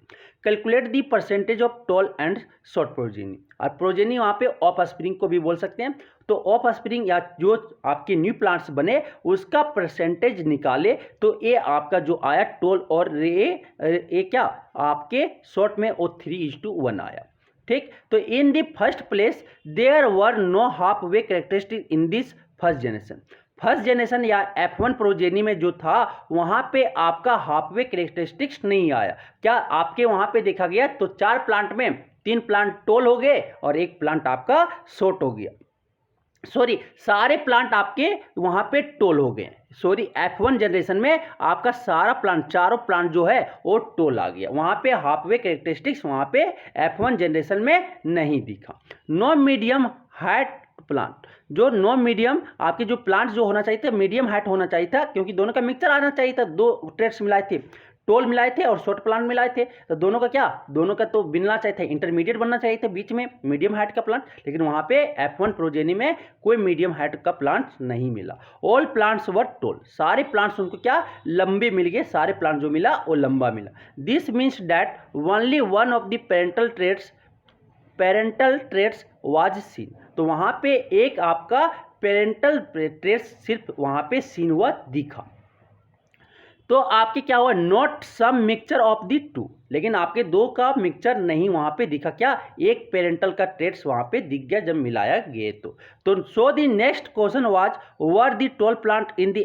Calculate the percentage of tall and short progeny, और प्रोजेनी वहाँ पे ऑफ स्प्रिंग को भी बोल सकते हैं। तो ऑफ स्प्रिंग या जो आपके न्यू प्लांट्स बने उसका परसेंटेज निकाले तो ये आपका जो आया टोल और ये क्या आपके शॉर्ट में वो 3:1 आया, ठीक। तो in the first place there were no half way characteristic in this first generation. First generation या F1 प्रोजेनी में जो था वहाँ पे आपका हाफ वे कैरेक्टरिस्टिक्स नहीं आया। क्या आपके वहाँ पे देखा गया तो 4 प्लांट में 3 प्लांट टोल हो गए और 1 प्लांट आपका शॉर्ट हो गया, सॉरी सारे प्लांट आपके वहाँ पे टोल हो गए, सॉरी F1 जनरेशन में आपका सारा प्लांट चारों प्लांट जो है वो टोल आ गया, वहाँ पे हाफवे कैरेक्टरिस्टिक्स वहाँ पे F1 जनरेशन में नहीं दिखा। नो मीडियम हाइट प्लांट, जो नो मीडियम आपके जो प्लांट जो होना चाहिए था मीडियम हाइट होना चाहिए था, क्योंकि दोनों का मिक्सचर आना चाहिए था, 2 ट्रेड्स मिलाए थे, टोल मिलाए थे और शॉर्ट प्लांट मिलाए थे, तो दोनों का क्या दोनों का तो मिलना चाहिए था, इंटरमीडिएट बनना चाहिए था बीच में मीडियम हाइट का प्लांट, लेकिन वहाँ पे F1 प्रोजेनी में कोई मीडियम हाइट का प्लांट नहीं मिला। ऑल प्लांट्स वर टोल, सारे प्लांट्स उनको क्या लंबे मिल गए, सारे प्लांट जो मिला वो लंबा मिला। This means that only one of the parental trades was seen, तो वहाँ पे एक आपका पेरेंटल ट्रेड्स सिर्फ वहाँ पे सीन हुआ दिखा। तो आपके क्या हुआ not some mixture of the two, लेकिन आपके 2 का मिक्सचर नहीं वहाँ पे दिखा, क्या एक पेरेंटल का ट्रेड्स वहाँ पे दिख गया जब मिलाया गया। तो so the next question was were the tall plant in the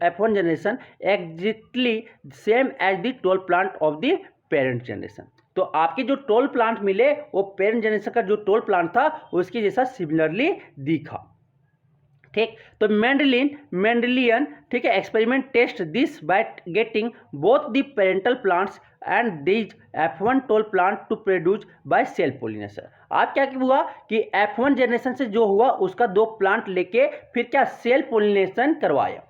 F1 generation exactly same as the tall plant of the parent generation. तो आपके जो टोल प्लांट मिले वो पेरेंट जनरेशन का जो टोल प्लांट था उसके जैसा सिमिलरली दिखा, ठीक। तो मेंडेलियन ठीक है experiment test this by getting both the parental plants and these F1 tall plant to produce by self pollination. आप क्या हुआ कि F1 जनरेशन से जो हुआ उसका 2 प्लांट लेके फिर क्या सेल्फ पोलिनेशन करवाया।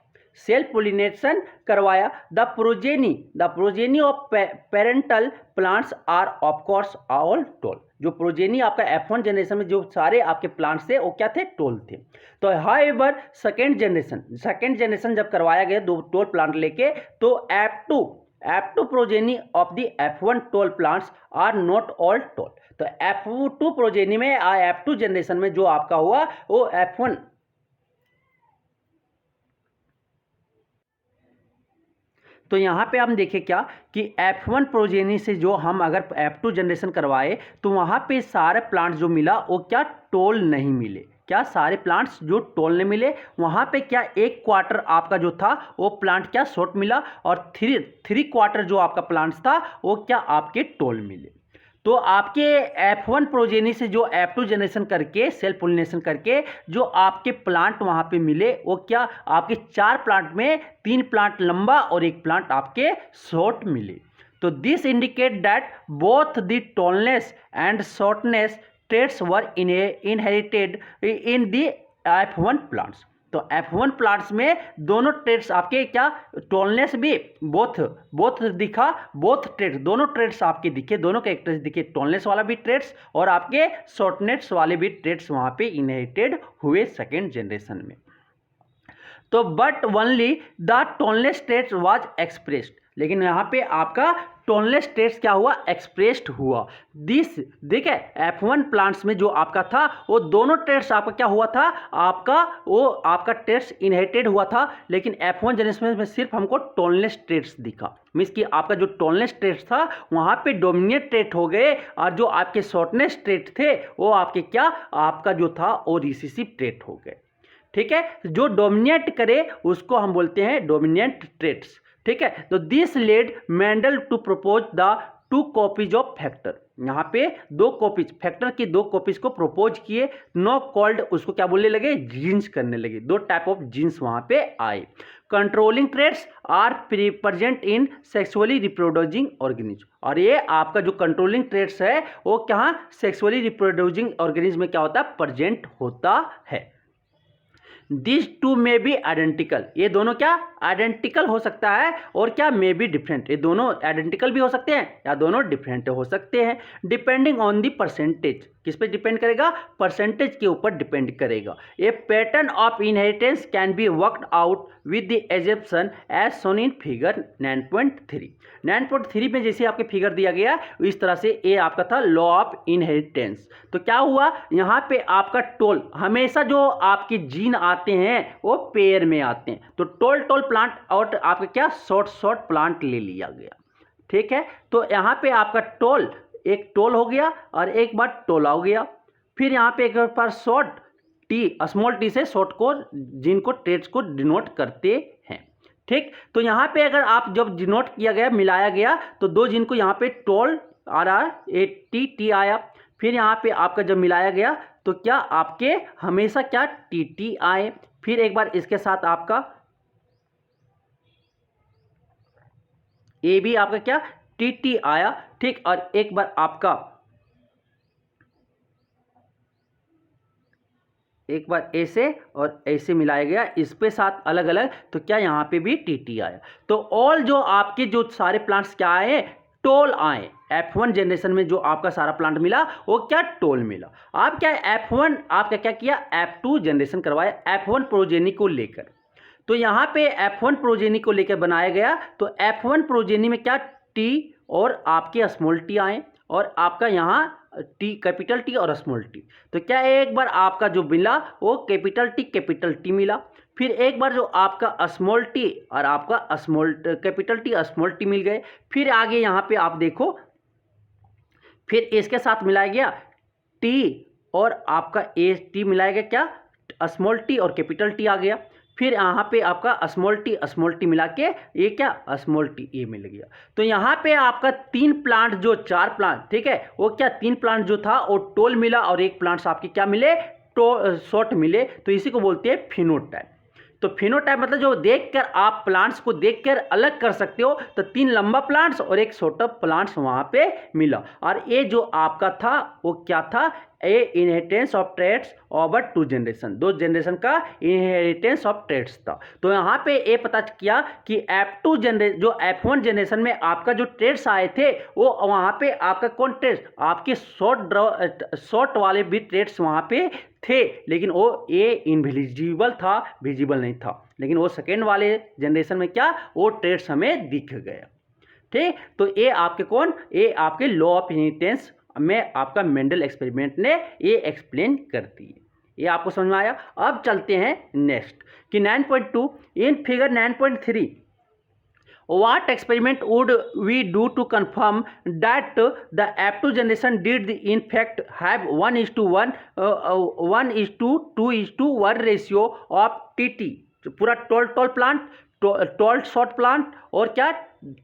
The progeny of parental plants are of course all tall, जो प्रोजेनी आपका F1 जनरेशन में जो सारे आपके प्लांट्स थे वो क्या थे टोल थे। तो हाउएवर सेकेंड जनरेशन जब करवाया गया 2 टोल प्लांट लेके तो F2 progeny of the F1 tall plants are not all tall. तो F2 प्रोजेनी में F2 जनरेशन में जो आपका हुआ वो F1, तो यहाँ पे हम देखें क्या कि F1 प्रोजेनी से जो हम अगर F2 जनरेशन करवाए तो वहाँ पे सारे प्लांट्स जो मिला वो क्या टोल नहीं मिले। क्या सारे प्लांट्स जो टोल नहीं मिले, वहाँ पे क्या एक क्वार्टर आपका जो था वो प्लांट क्या शॉर्ट मिला और थ्री क्वार्टर जो आपका प्लांट्स था वो क्या आपके टोल मिले। तो आपके F1 प्रोजेनी से जो F2 जनरेशन करके सेल्फ पोलिनेशन करके जो आपके प्लांट वहाँ पे मिले वो क्या आपके 4 प्लांट में 3 प्लांट लंबा और 1 प्लांट आपके शॉर्ट मिले। तो this indicate that both the tallness and shortness traits were inherited in the F1 plants. तो F1 प्लांट्स में दोनों ट्रेड्स आपके क्या टॉलनेस भी बोथ दिखा, बोथ ट्रेड्स दोनों ट्रेड्स आपके दिखे, दोनों कैरेक्टर्स दिखे, टॉलनेस वाला भी ट्रेड्स और आपके शॉर्टनेस वाले भी ट्रेड्स वहां पे इनहेरिटेड हुए सेकेंड जनरेशन में। तो but only the tallness trades was expressed, लेकिन यहाँ पे आपका टोनलेस टेस्ट क्या हुआ एक्सप्रेस्ड हुआ। दिस देखिए F1 प्लांट्स में जो आपका था वो दोनों टेस्ट आपका क्या हुआ था, आपका टेस्ट इनहेरिटेड हुआ था, लेकिन F1 जनरेशन में सिर्फ हमको टोनलेस टेस्ट दिखा। मीन्स कि आपका जो टोनलेस टेस्ट था वहाँ पे डोमिनेट ट्रेट हो गए और जो आपके शॉर्टनेस ट्रेट थे वो आपके क्या आपका जो था वो रिसेसिव ट्रेट हो गए। ठीक है, जो डोमिनेट करे उसको हम बोलते हैं डोमिनेंट ट्रेट्स। ठीक है, तो this led Mendel to propose the 2 copies of factor. यहाँ पे 2 कॉपीज फैक्टर की 2 कॉपीज को प्रपोज किए, नो कॉल्ड उसको क्या बोलने लगे जीन्स करने लगे, 2 टाइप ऑफ जीन्स वहां पे आए। Controlling traits are present in sexually reproducing organism, और ये आपका जो कंट्रोलिंग ट्रेट्स है वो क्या सेक्सुअली रिप्रोड्यूसिंग ऑर्गेनिज्म में क्या होता है प्रेजेंट होता है। This two may be identical, ये दोनों क्या आइडेंटिकल हो सकता है और क्या मे बी डिफरेंट, ये दोनों आइडेंटिकल भी हो सकते हैं या दोनों डिफरेंट हो सकते हैं। डिपेंडिंग ऑन द परसेंटेज, किस पे डिपेंड करेगा परसेंटेज के ऊपर डिपेंड करेगा। A pattern of inheritance can be worked out with the assumption as shown in figure 9.3। 9.3 में जैसे आपके फिगर दिया गया इस तरह से ये आपका था लॉ ऑफ इनहेरिटेंस। तो क्या हुआ यहाँ पे आपका टोल हमेशा जो आपके जीन आते हैं वो पेयर में आते हैं, तो टोल प्लांट और आपका क्या शॉर्ट प्लांट ले लिया गया। ठीक है, तो यहाँ पे आपका टोल एक टोल हो गया और एक बार टोला हो गया, फिर यहाँ पे एक बार शॉर्ट टी स्मॉल टी से शॉर्ट को जिनको ट्रेड्स को डिनोट करते हैं। ठीक, तो यहाँ पे अगर आप जब डिनोट किया गया मिलाया गया तो 2 जिनको यहाँ पे टोल आ रहा है ए टी आया, फिर यहाँ पे आपका जब मिलाया गया तो क्या आपके हमेशा क्या टी आए, फिर एक बार इसके साथ आपका ए भी आपका क्या टी आया। ठीक, और एक बार आपका एक बार ऐसे और ऐसे मिलाया गया इस पे साथ अलग अलग, तो क्या यहाँ पे भी टी आया। तो ऑल जो आपके जो सारे प्लांट्स क्या आए टोल आए। F1 जनरेशन में जो आपका सारा प्लांट मिला वो क्या टोल मिला। आप क्या F1 आपका क्या किया F2 जनरेशन करवाया F1 प्रोजेनी को लेकर, तो यहाँ पे F1 प्रोजेनी को लेकर बनाया गया। तो F1 प्रोजेनी में क्या टी और आपके स्मॉल टी आए और आपका यहाँ टी कैपिटल टी और स्मॉल टी, तो क्या एक बार आपका जो मिला वो कैपिटल टी मिला, फिर एक बार जो आपका स्मॉल टी और आपका small capital T small T मिल गए, फिर आगे यहाँ पे आप देखो फिर इसके साथ मिलाया गया टी और आपका ए टी मिलाया गया क्या स्मॉल टी और कैपिटल टी आ गया, फिर यहाँ पे आपका स्मॉल टी मिला के ये क्या स्मॉल टी ए मिल गया। तो यहाँ पे आपका 3 प्लांट जो 4 प्लांट ठीक है वो क्या 3 प्लांट जो था वो टोल मिला और 1 प्लांट्स आपके क्या मिले शॉर्ट मिले, तो इसी को बोलते हैं फिनोटाइप। तो फिनोटाइप मतलब जो देखकर आप प्लांट्स को देखकर अलग कर सकते हो, तो 3 लंबा प्लांट्स और 1 छोटा प्लांट्स वहां पे मिला, और ये जो आपका था वो क्या था a inheritance of traits over 2 generation, 2 generation का इनहेरिटेंस ऑफ ट्रेड्स था। तो यहाँ पे ये पता किया कि F2 जनरेशन जो F1 जनरेशन में आपका जो ट्रेड्स आए थे वो वहाँ पे आपका कौन ट्रेड्स आपके शॉर्ट वाले भी ट्रेड्स वहाँ पे थे, लेकिन वो ए इनविजिबल था, विजिबल नहीं था, लेकिन वो सेकेंड वाले जनरेशन में क्या वो ट्रेड्स हमें दिख गया। ठीक। तो ये आपके कौन, ये आपके लॉ ऑफ इनहेरिटेंस में आपका मेंडल एक्सपेरिमेंट ने ये एक्सप्लेन कर दी है। ये आपको समझ में आया। अब चलते हैं नेक्स्ट कि 9.2 इन figure 9.3 what experiment would we do to confirm that the F2 generation did in fact have 1:1 1:2:1 ratio of TT, पूरा tall plant, toll short plant और क्या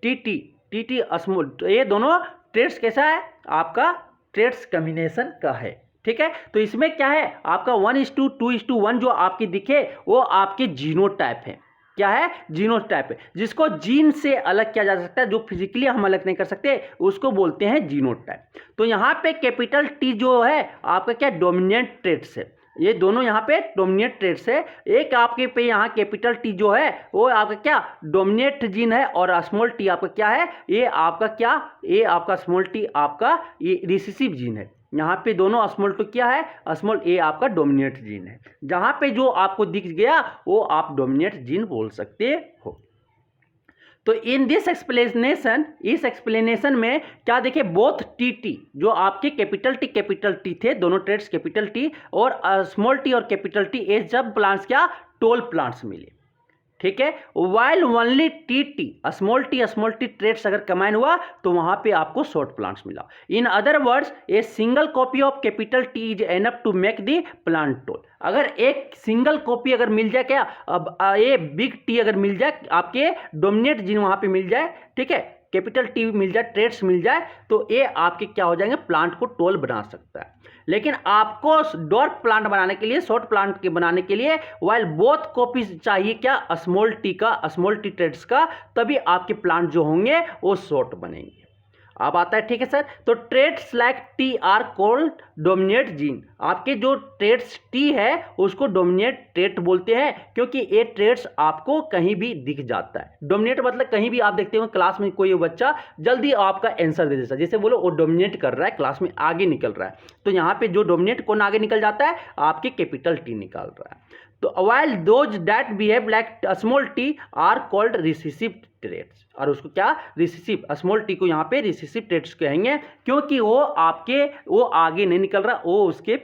टीटी स्मॉल, ये दोनों ट्रेड्स कैसा है आपका, ट्रेड्स कॉम्बिनेशन का है। ठीक है, तो इसमें क्या है आपका 1:2:1 जो आपकी दिखे वो आपके जीनोटाइप है। क्या है, जीनोटाइप है, जिसको जीन से अलग किया जा सकता है, जो फिजिकली हम अलग नहीं कर सकते उसको बोलते हैं जीनोटाइप। तो यहाँ पे कैपिटल टी जो है आपका क्या डोमिनेंट ट्रेड्स है, ये दोनों यहाँ पे डोमिनेंट ट्रेड्स है। एक आपके पे यहाँ कैपिटल टी जो है वो आपका क्या डोमिनेंट जीन है और स्मॉल टी आपका क्या है, ये आपका क्या, ये आपका स्मॉल टी आपका ये रिसेसिव जीन है। यहाँ पे दोनों स्मॉल टू क्या है, स्मॉल ए आपका डोमिनेंट जीन है। जहाँ पे जो आपको दिख गया वो आप डोमिनेंट जीन बोल सकते हो। तो इन दिस एक्सप्लेनेशन, इस एक्सप्लेनेशन में क्या देखे, बोथ टी जो आपके कैपिटल टी थे, दोनों ट्रेड्स कैपिटल टी और स्मॉल टी और कैपिटल टी, ये जब प्लांट्स क्या टोल प्लांट्स मिले। ठीक है, while only T small T trades अगर कंबाइन हुआ तो वहां पे आपको शॉर्ट प्लांट्स मिला। In other words a single copy of capital T is enough to make the plant tall. अगर एक सिंगल कॉपी अगर मिल जाए क्या, अब ये बिग टी अगर मिल जाए आपके डोमिनेट जीन वहां पे मिल जाए, ठीक है, कैपिटल टी मिल जाए, ट्रेड्स मिल जाए, तो ये आपके क्या हो जाएंगे, प्लांट को टोल बना सकता है। लेकिन आपको डॉर्फ प्लांट बनाने के लिए, शॉर्ट प्लांट के बनाने के लिए वाइल बोथ कॉपीज चाहिए क्या, स्मॉल टी का, स्मॉल टी ट्रेड्स का, तभी आपके प्लांट जो होंगे वो शॉर्ट बनेंगे। अब आता है, ठीक है सर, तो trades like T are called dominate gene. आपके जो ट्रेड्स टी है उसको डोमिनेट ट्रेड बोलते हैं, क्योंकि ये ट्रेड्स आपको कहीं भी दिख जाता है। डोमिनेट मतलब कहीं भी आप देखते हो क्लास में कोई बच्चा जल्दी आपका आंसर दे देता है, जैसे बोलो वो डोमिनेट कर रहा है, क्लास में आगे निकल रहा है, तो यहाँ पे जो डोमिनेट कौन आगे निकल जाता है, आपके कैपिटल टी निकाल रहा है। तो while those that behave like small T are called recessive trades, और उसको क्या रिसेसिव, स्मॉल टी को यहाँ पे रिसेसिव ट्रेड्स कहेंगे, क्योंकि वो आपके वो आगे नहीं निकल रहा, वो उसके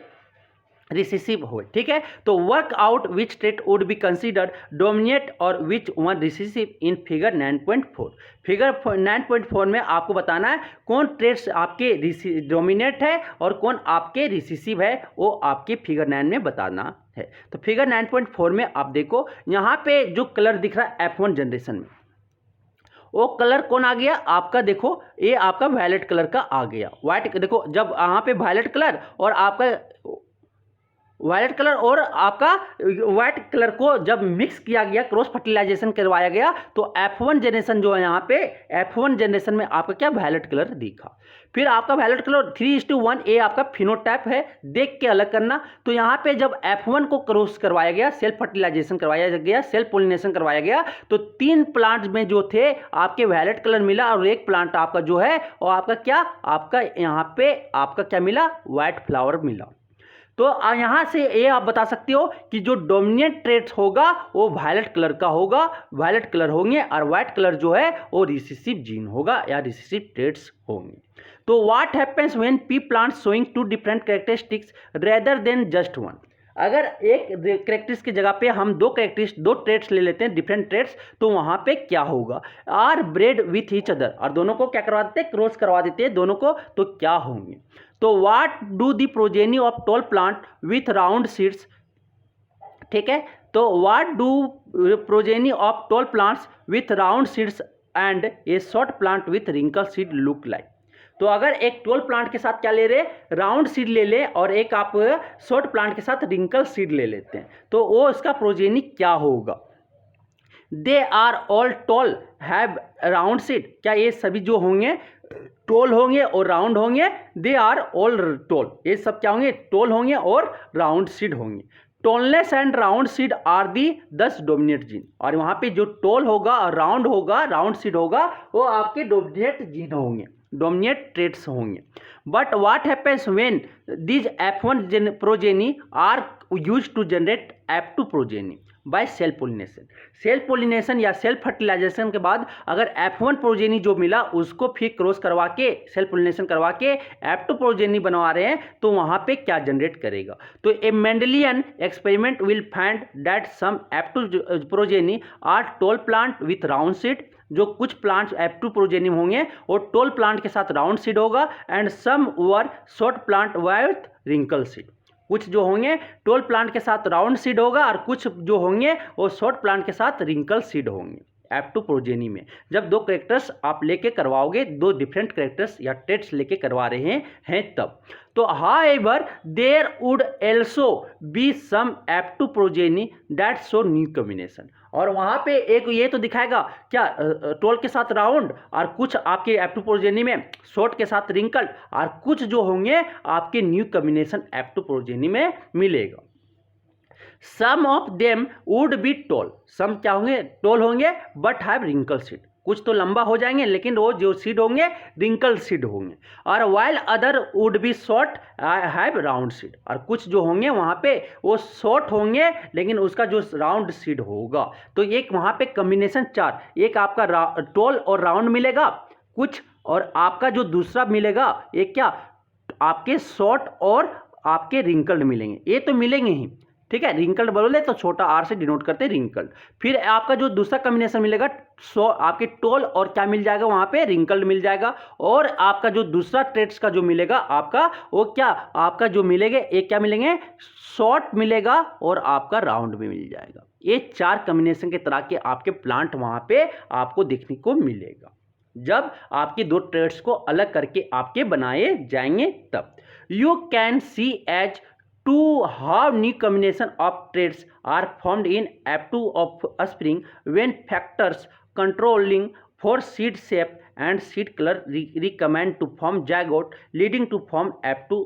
रिसेसिव हो। ठीक है, तो work out which trait would be considered dominate और which one recessive in figure 9.4। Figure 9.4 में आपको बताना है कौन ट्रेड्स आपके डोमिनेट है और कौन आपके रिसेसिव है, वो आपके फिगर 9 में बताना है। तो फिगर 9.4 में आप देखो, यहाँ पे जो कलर दिख रहा है F1 जनरेशन में, वो कलर कौन आ गया आपका, देखो ये आपका वायलेट कलर का आ गया। व्हाइट देखो, जब यहाँ पे वायलेट कलर और आपका वायलेट कलर और आपका व्हाइट कलर को जब मिक्स किया गया, क्रॉस फर्टिलाइजेशन करवाया गया, तो F1 जनरेशन जो है यहाँ पे F1 जनरेशन में आपका क्या वायलेट कलर दिखा। फिर आपका वायलेट कलर 3:1 ए आपका फिनोटाइप है, देख के अलग करना। तो यहाँ पे जब F1 को क्रॉस करवाया गया, सेल्फ फर्टिलाइजेशन करवाया गया, सेल्फ पोलिनेशन करवाया गया, तो 3 प्लांट में जो थे आपके वायलेट कलर मिला और एक प्लांट आपका जो है और आपका क्या, आपका यहाँ पे आपका क्या मिला, व्हाइट फ्लावर मिला। तो यहाँ से ये आप बता सकते हो कि जो डोमिनेंट ट्रेड्स होगा वो वायलेट कलर का होगा, वायलेट कलर होंगे, और व्हाइट कलर जो है वो रिसेसिव जीन होगा या रिसेसिव ट्रेड्स होंगे। तो what happens when P plants showing 2 different characteristics rather than just one. अगर एक कैरेक्टरिस्टिक की जगह पे हम दो ट्रेड्स ले लेते हैं, डिफरेंट ट्रेड्स, तो वहाँ पे क्या होगा, are bred with each other, और दोनों को क्या करवा देते हैं, क्रॉस करवा देते हैं दोनों को, तो क्या होंगे। तो what do the progeny of tall plant with round seeds. ठीक है, तो what do progeny of tall plants with round seeds and a short plant with wrinkle seed look like. तो अगर एक टोल प्लांट के साथ क्या ले रहे, राउंड सीड ले ले, और एक आप शॉर्ट प्लांट के साथ रिंकल सीड ले लेते हैं, तो वो इसका प्रोजेनी क्या होगा। They are all tall have round seed, क्या ये सभी जो होंगे टोल होंगे और राउंड होंगे। दे आर ऑल टोल, ये सब क्या होंगे, टोल होंगे और राउंड सीड होंगे। Tallness and round seed are the 10 dominate gene, और वहाँ पे जो टोल होगा और राउंड होगा, राउंड सीड होगा, वो आपके डोमिनेट जीन होंगे, डोमिनेट ट्रेड्स होंगे। But what happens when these F1 progeny are used to generate F2 progeny. By self pollination. Self pollination या सेल्फ फर्टिलाइजेशन के बाद अगर F1 प्रोजेनी जो मिला उसको फिर क्रॉस करवा के सेल्फ पोलिनेशन करवा के F2 प्रोजेनी बनवा रहे हैं तो वहाँ पे क्या जनरेट करेगा। तो a Mendelian experiment will find that some F2 progeny are tall plant with round seed, जो कुछ प्लांट्स F2 प्रोजेनी होंगे और टॉल प्लांट के साथ राउंड सीड होगा, and some were short plant with wrinkle seed. कुछ जो होंगे टॉल प्लांट के साथ राउंड सीड होगा और कुछ जो होंगे वो शॉर्ट प्लांट के साथ रिंकल सीड होंगे F2 प्रोजेनी में। जब दो करेक्टर्स आप लेके करवाओगे, दो डिफरेंट करेक्टर्स या ट्रेट्स लेके करवा रहे हैं तब। तो however there would also be some F2 progeny that show new combination. और वहाँ पे एक ये तो दिखाएगा क्या टॉल के साथ राउंड, और कुछ आपके F2 प्रोजेनी में शॉर्ट के साथ रिंकल, और कुछ जो होंगे आपके न्यू कॉम्बिनेशन F2 प्रोजेनी में मिलेगा। Some of them would be tall, some क्या होंगे टॉल होंगे बट हैव रिंकल सीड, कुछ तो लंबा हो जाएंगे लेकिन वो जो सीड होंगे रिंकल सीड होंगे, और while other would be short have round seed, और कुछ जो होंगे वहाँ पे वो शॉर्ट होंगे लेकिन उसका जो राउंड सीड होगा। तो एक वहाँ पे कॉम्बिनेशन चार, एक आपका टॉल और राउंड मिलेगा कुछ, और आपका जो दूसरा मिलेगा एक क्या आपके शॉर्ट और आपके रिंकल्ड मिलेंगे, ये तो मिलेंगे ही, ठीक है। रिंकल्ड बोले तो छोटा आर से डिनोट करते हैं रिंकल्ड। फिर आपका जो दूसरा कॉम्बिनेशन मिलेगा आपके टॉल और क्या मिल जाएगा वहाँ पे रिंकल्ड मिल जाएगा, और आपका जो दूसरा ट्रेट्स का जो मिलेगा आपका वो क्या आपका जो मिलेगा एक क्या मिलेंगे शॉर्ट मिलेगा और आपका राउंड भी मिल जाएगा। ये चार कॉम्बिनेशन के तरह के आपके प्लांट वहाँ पे आपको देखने को मिलेगा जब आपके दो ट्रेट्स को अलग करके आपके बनाए जाएंगे तब। You can see as to how new combination of traits are formed in F2 of offspring when factors controlling for seed shape and seed color recommend to form zygote leading to form F2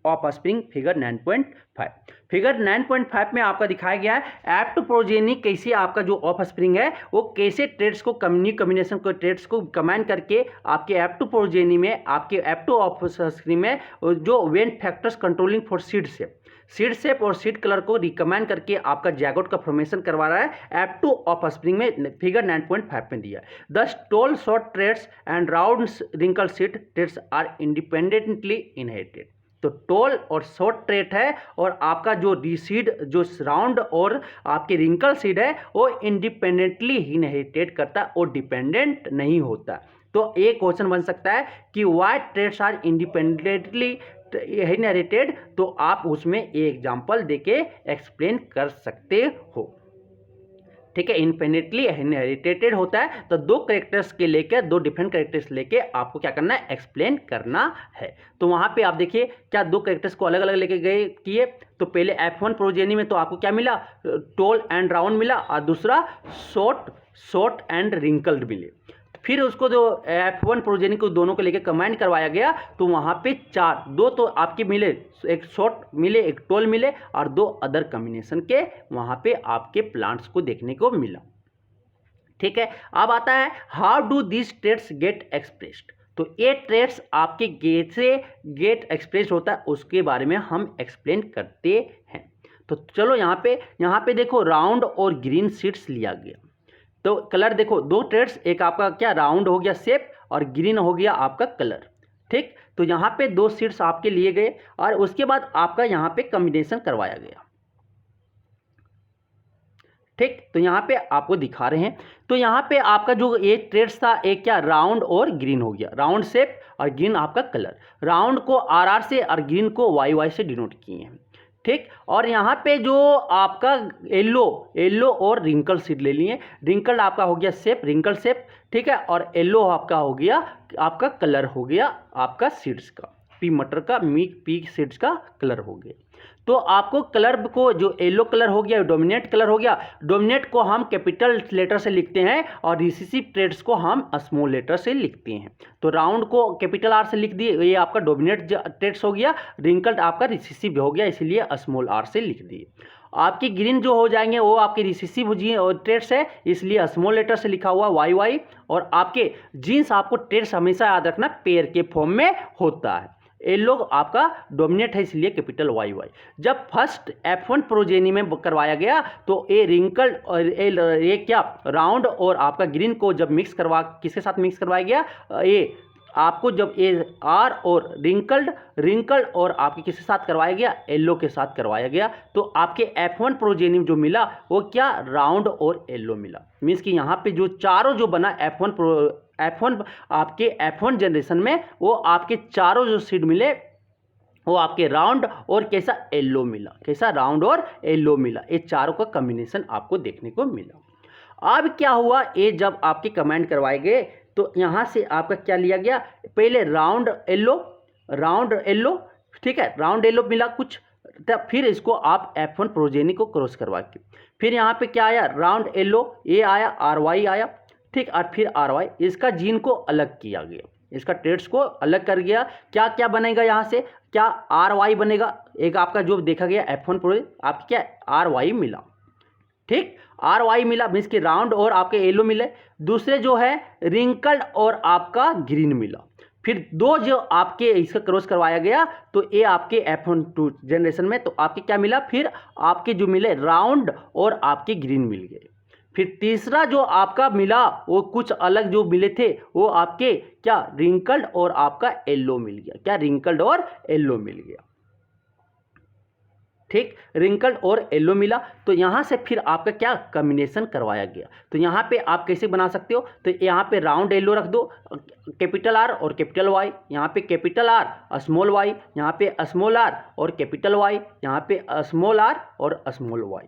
of spring figure 9.5। Figure 9.5 में आपका दिखाया गया है F2 progeny कैसे आपका जो of spring है वो कैसे ट्रेड्स को कॉम्बिनेशन को ट्रेड्स को कमांड करके आपके F2 प्रोजेनी में आपके F2 ऑफ स्प्रिंग में जो when factors controlling for seed shape और सीड कलर को रिकमेंड करके आपका जैगोट का फॉर्मेशन करवा रहा है F2 ऑफ स्प्रिंग में फिगर 9.5 में दिया है। The tall short trades and round wrinkle seed trades are independently inherited. तो टॉल और शॉर्ट ट्रेट है और आपका जो सीड जो राउंड और आपके रिंकल सीड है वो इंडिपेंडेंटली ही इनहेरिटेड करता है और डिपेंडेंट नहीं होता। तो एक क्वेश्चन बन सकता है कि why traits are independently inherited, तो आप उसमें एक एग्जांपल देके एक्सप्लेन कर सकते हो, ठीक है। इंडिपेंडेंटली इनहेरिटेड होता है तो दो कैरेक्टर्स के लेकर दो डिफरेंट कैरेक्टर्स लेके आपको क्या करना है एक्सप्लेन करना है। तो वहाँ पे आप देखिए क्या दो कैरेक्टर्स को अलग अलग लेके गए किए, तो पहले F1 प्रोजेनी में तो आपको क्या मिला टॉल एंड राउंड मिला और दूसरा शॉर्ट एंड रिंकल्ड मिले। फिर उसको जो F1 प्रोजेनी को दोनों को लेके कमांड करवाया गया तो वहाँ पे चार, दो तो आपके मिले एक शॉर्ट मिले एक टॉल मिले और दो अदर कॉम्बिनेशन के वहाँ पे आपके प्लांट्स को देखने को मिला, ठीक है। अब आता है how do this traits get expressed. तो ये ट्रेट्स आपके गेट एक्सप्रेस होता है उसके बारे में हम एक्सप्लेन करते हैं। तो चलो यहाँ पे देखो राउंड और ग्रीन सीड्स लिया गया। तो कलर देखो दो ट्रेड्स, एक आपका क्या राउंड हो गया शेप और ग्रीन हो गया आपका कलर, ठीक। तो यहाँ पे दो सीड्स आपके लिए गए और उसके बाद आपका यहाँ पे कॉम्बिनेशन करवाया गया, ठीक। तो यहाँ पे आपको दिखा रहे हैं। तो यहाँ पे आपका जो एक ट्रेड्स था एक क्या राउंड और ग्रीन हो गया, राउंड शेप और ग्रीन आपका कलर। राउंड को RR से और ग्रीन को YY से डिनोट किए हैं, ठीक। और यहाँ पे जो आपका येलो और रिंकल सीड ले लिए। रिंकल आपका हो गया शेप रिंकल शेप, ठीक है, और येलो आपका हो गया आपका कलर हो गया आपका सीड्स का पी मटर का पी सीड्स का कलर हो गया। तो आपको कलर को जो येलो कलर हो गया डोमिनेट कलर हो गया, डोमिनेट को हम कैपिटल लेटर से लिखते हैं और रिसेसिव ट्रेड्स को हम स्मॉल लेटर से लिखते हैं। तो राउंड को कैपिटल R से लिख दिए, ये आपका डोमिनेट ट्रेड्स हो गया, रिंकल्ड आपका रिसेसिव हो गया इसलिए स्मॉल R से लिख दिए। आपकी ग्रीन जो हो जाएंगे वो आपके रिसेसिव ट्रेड्स है इसलिए स्मॉल लेटर से लिखा हुआ YY। और आपके जीन्स आपको ट्रेड्स हमेशा याद रखना पेयर के फॉर्म में होता है। येलो आपका डोमिनेट है इसलिए कैपिटल वाई वाई। जब फर्स्ट F1 प्रोजेनी में करवाया गया तो ए रिंकल्ड और ये क्या राउंड और आपका ग्रीन को जब मिक्स करवा किसके साथ मिक्स करवाया गया, ये आपको जब ए आर और रिंकल्ड और आपके किसके साथ करवाया गया, येलो के साथ करवाया गया। तो आपके F1 प्रोजेनी जो मिला वो क्या राउंड और येलो मिला। मीन्स कि यहाँ पे जो चारों जो बना F1 आपके F1 जनरेशन में वो आपके चारों जो सीड मिले वो आपके राउंड और कैसा येलो मिला, कैसा राउंड और येलो मिला। ये चारों का कॉम्बिनेशन आपको देखने को मिला। अब क्या हुआ, ये जब आपके कमेंट करवाए गए तो यहाँ से आपका क्या लिया गया, पहले राउंड येलो, ठीक है, राउंड येलो मिला कुछ, तब फिर इसको आप F1 प्रोजेनी को क्रॉस करवा के फिर यहाँ पे क्या आया, राउंड येलो ये आया, RY आया, ठीक, और फिर RY, इसका जीन को अलग किया गया, इसका ट्रेड्स को अलग कर गया। क्या क्या बनेगा यहाँ से, क्या RY बनेगा, एक आपका जो देखा गया F1 प्रो आपको क्या RY मिला, ठीक, RY मिला, मीन्स कि राउंड और आपके येलो मिले। दूसरे जो है रिंकल्ड और आपका ग्रीन मिला। फिर दो जो आपके इसका क्रॉस करवाया गया तो ये आपके F1 2 जनरेशन में तो आपके क्या मिला, फिर आपके जो मिले राउंड और आपके ग्रीन मिल गए। फिर तीसरा जो आपका मिला वो कुछ अलग जो मिले थे वो आपके क्या रिंकल्ड और आपका येलो मिल गया, क्या रिंकल्ड और येलो मिल गया, ठीक, रिंकल्ड और येलो मिला। तो यहाँ से फिर आपका क्या कॉम्बिनेशन करवाया गया। तो यहाँ पे आप कैसे बना सकते हो, तो यहाँ पे राउंड येलो रख दो, कैपिटल R और कैपिटल Y, यहाँ पे कैपिटल R स्मॉल y, यहाँ पे स्मॉल r और कैपिटल Y, यहाँ पे स्मॉल r और स्मॉल y।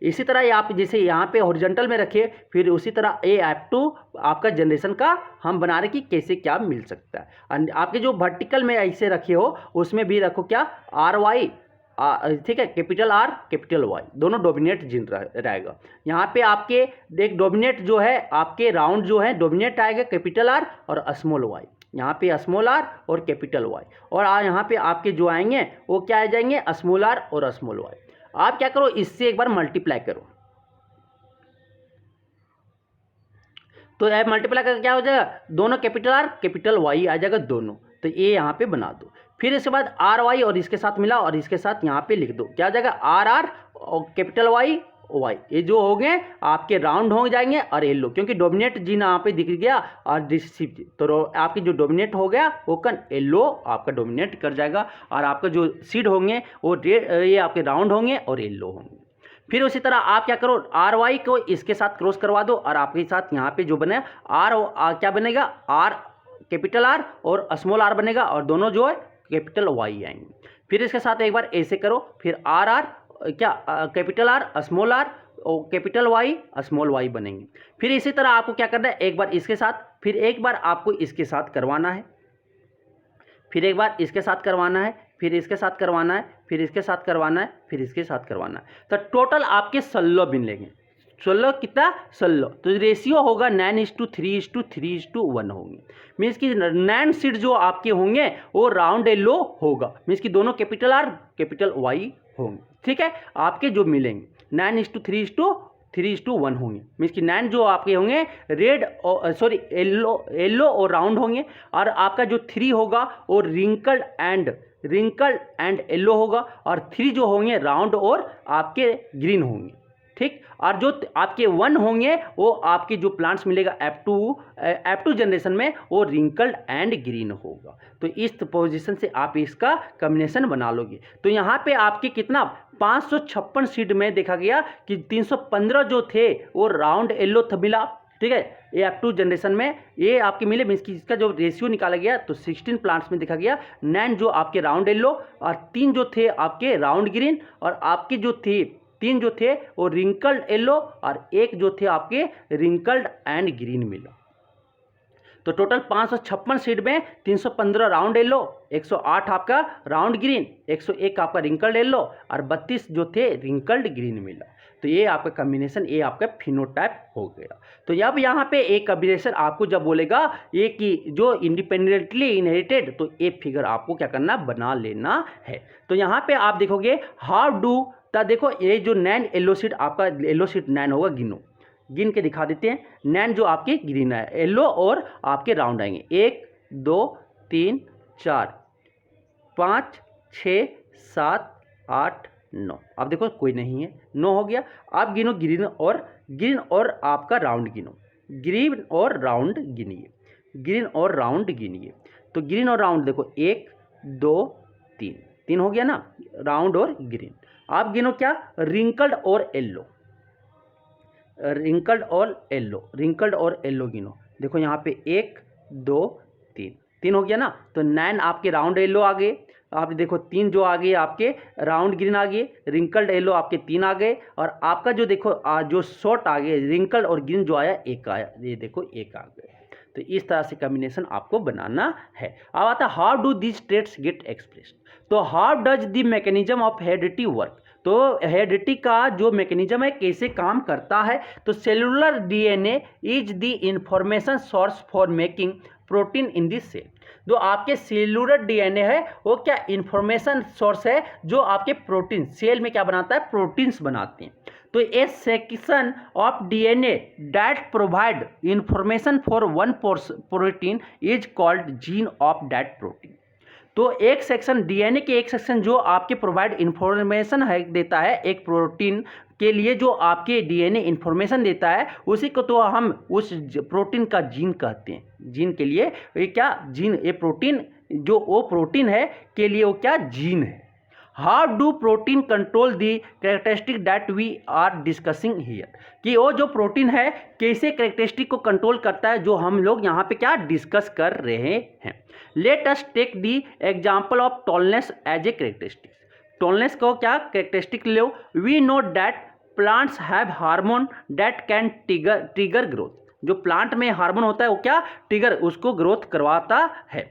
इसी तरह आप जैसे यहाँ पे हॉरिजॉन्टल में रखिए, फिर उसी तरह F2 आपका जनरेशन का हम बना रहे कि कैसे क्या मिल सकता है। आपके जो वर्टिकल में ऐसे रखे हो उसमें भी रखो क्या RY, ठीक है, कैपिटल R कैपिटल Y दोनों डोमिनेट जिन रहेगा। यहाँ पे आपके एक डोमिनेट जो है आपके राउंड जो है डोमिनेट आएगा कैपिटल R और स्मॉल y, यहाँ पे स्मॉल r और कैपिटल Y, और यहाँ पे आपके जो आएंगे वो क्या आ जाएंगे स्मॉल r और स्मॉल y। आप क्या करो, इससे एक बार मल्टीप्लाई करो, तो मल्टीप्लाई करके क्या हो जाएगा, दोनों कैपिटल R कैपिटल Y आ जाएगा दोनों। तो ये यहाँ पे बना दो। फिर इसके बाद RY और इसके साथ मिला और इसके साथ यहाँ पे लिख दो, क्या हो जाएगा RR और कैपिटल Y, ये जो हो गए आपके राउंड हो जाएंगे और येलो, क्योंकि डोमिनेट जीन यहाँ पे दिख गया और रिसीव, तो आपके जो डोमिनेट हो गया वो कन येलो आपका डोमिनेट कर जाएगा और आपका जो सीड होंगे वो ये आपके राउंड होंगे और येलो होंगे। फिर उसी तरह आप क्या करो, RY को इसके साथ क्रॉस करवा दो और आपके साथ यहाँ पे जो बने क्या बनेगा R कैपिटल R और स्मॉल r बनेगा और दोनों जो है कैपिटल Y आएंगे। फिर इसके साथ एक बार ऐसे करो, फिर RR क्या कैपिटल R स्मॉल r और कैपिटल Y स्मॉल y बनेंगे। फिर इसी तरह आपको क्या करना है, एक बार इसके साथ, फिर एक बार आपको इसके साथ करवाना है, फिर एक बार इसके साथ करवाना है, फिर इसके साथ करवाना है, फिर इसके साथ करवाना है, फिर इसके साथ करवाना है। तो टोटल आपके 16 बिन लेंगे, 16 कितना 16, तो रेशियो होगा 9:3:3:1 होंगे। मीन्स कि 9 सीड जो आपके होंगे वो राउंड येलो होगा, मीन्स कि दोनों कैपिटल R कैपिटल Y होंगे, ठीक है। आपके जो मिलेंगे 9:3:3:1 होंगे, मीन्स कि 9 जो आपके होंगे रेड और येलो और राउंड होंगे, और आपका जो 3 होगा वो रिंकल्ड एंड येलो होगा, और 3 जो होंगे राउंड और आपके ग्रीन होंगे, ठीक। और जो आपके 1 होंगे वो आपके जो प्लांट्स मिलेगा F2 जनरेशन में वो रिंकल्ड एंड ग्रीन होगा। तो इस पोजीशन से आप इसका कॉम्बिनेशन बना लोगे। तो यहाँ पे आपके कितना 556 सीड में देखा गया कि 315 जो थे वो राउंड येलो मिला, ठीक है। ये F2 जनरेशन में ये आपके मिले, मीन्स कि इसका जो रेशियो निकाला गया तो 16 प्लांट्स में देखा गया 9 जो आपके राउंड येलो और 3 जो थे आपके राउंड ग्रीन, और आपके जो थे 3 जो थे वो रिंकल्ड येलो और 1 जो थे आपके रिंकल्ड एंड ग्रीन मिला। तो टोटल 556 सीड में 315 राउंड येलो, 108 आपका राउंड ग्रीन, 101 आपका रिंकल्ड येलो और 32 जो थे रिंकल्ड ग्रीन मिला। तो ये आपका कॉम्बिनेशन, ये आपका फिनोटाइप हो गया। तो अब यहाँ पे एक कॉम्बिनेशन आपको जब बोलेगा ये कि जो इंडिपेंडेंटली इनहेरिटेड, तो ये फिगर आपको क्या करना, बना लेना है। तो यहाँ पे आप देखोगे हाउ डू, तो देखो ये जो 9 येलो सीड आपका येलो सीड 9 होगा, गिन के दिखा देते हैं। 9 जो आपके ग्रीन है येलो और आपके राउंड आएंगे 1 2 3 4 5, 6, 7, 8, 9। अब देखो कोई नहीं है, 9 हो गया। आप गिनो ग्रीन और आपका राउंड गिनो, ग्रीन और राउंड गिनिए, ग्रीन और राउंड गिनिए। तो ग्रीन और राउंड देखो 1, 2, 3, 3 हो गया ना, राउंड और ग्रीन। आप गिनो क्या, रिंकल्ड और येलो, रिंकल्ड और येलो, रिंकल्ड और येलो गिनो। देखो यहाँ पे 1, 2, 3, 3 हो गया ना। तो 9 आपके राउंड येलो आ गए। आप देखो 3 जो आ गए आपके राउंड ग्रीन आ गए, रिंकल्ड येलो आपके 3 आ गए, और आपका जो देखो जो शॉर्ट आ गए रिंकल्ड और ग्रीन जो आया 1 आया, ये देखो 1 आ गए। तो इस तरह से कॉम्बिनेशन आपको बनाना है। अब आता है how do this traits get expressed. तो how does the mechanism of heredity work. तो हेरिडिटी का जो मैकेनिज्म है कैसे काम करता है। तो cellular DNA is the information source for making protein in this cell. जो आपके सेलुलर डीएनए है वो क्या इंफॉर्मेशन सोर्स है, जो आपके प्रोटीन सेल में क्या बनाता है, प्रोटीन्स बनाते हैं। तो A section of DNA that provide information for one protein is called gene of that protein. तो एक सेक्शन डीएनए के एक सेक्शन जो आपके प्रोवाइड इंफॉर्मेशन है देता है एक प्रोटीन के लिए, जो आपके डीएनए इंफॉर्मेशन देता है उसी को तो हम उस प्रोटीन का जीन कहते हैं। जीन के लिए ये क्या जीन, ये प्रोटीन जो वो प्रोटीन है के लिए वो क्या जीन है। How do protein control the characteristic that we are discussing here. कि वो जो प्रोटीन है कैसे कैरेक्टरिस्टिक को कंट्रोल करता है जो हम लोग यहाँ पे क्या डिस्कस कर रहे हैं। Let us take the example of tallness as a characteristic. Tallness को क्या कैरेक्टरिस्टिक लो। We know that plants have hormone that can trigger growth. जो प्लांट में हार्मोन होता है वो क्या ट्रिगर उसको ग्रोथ करवाता है।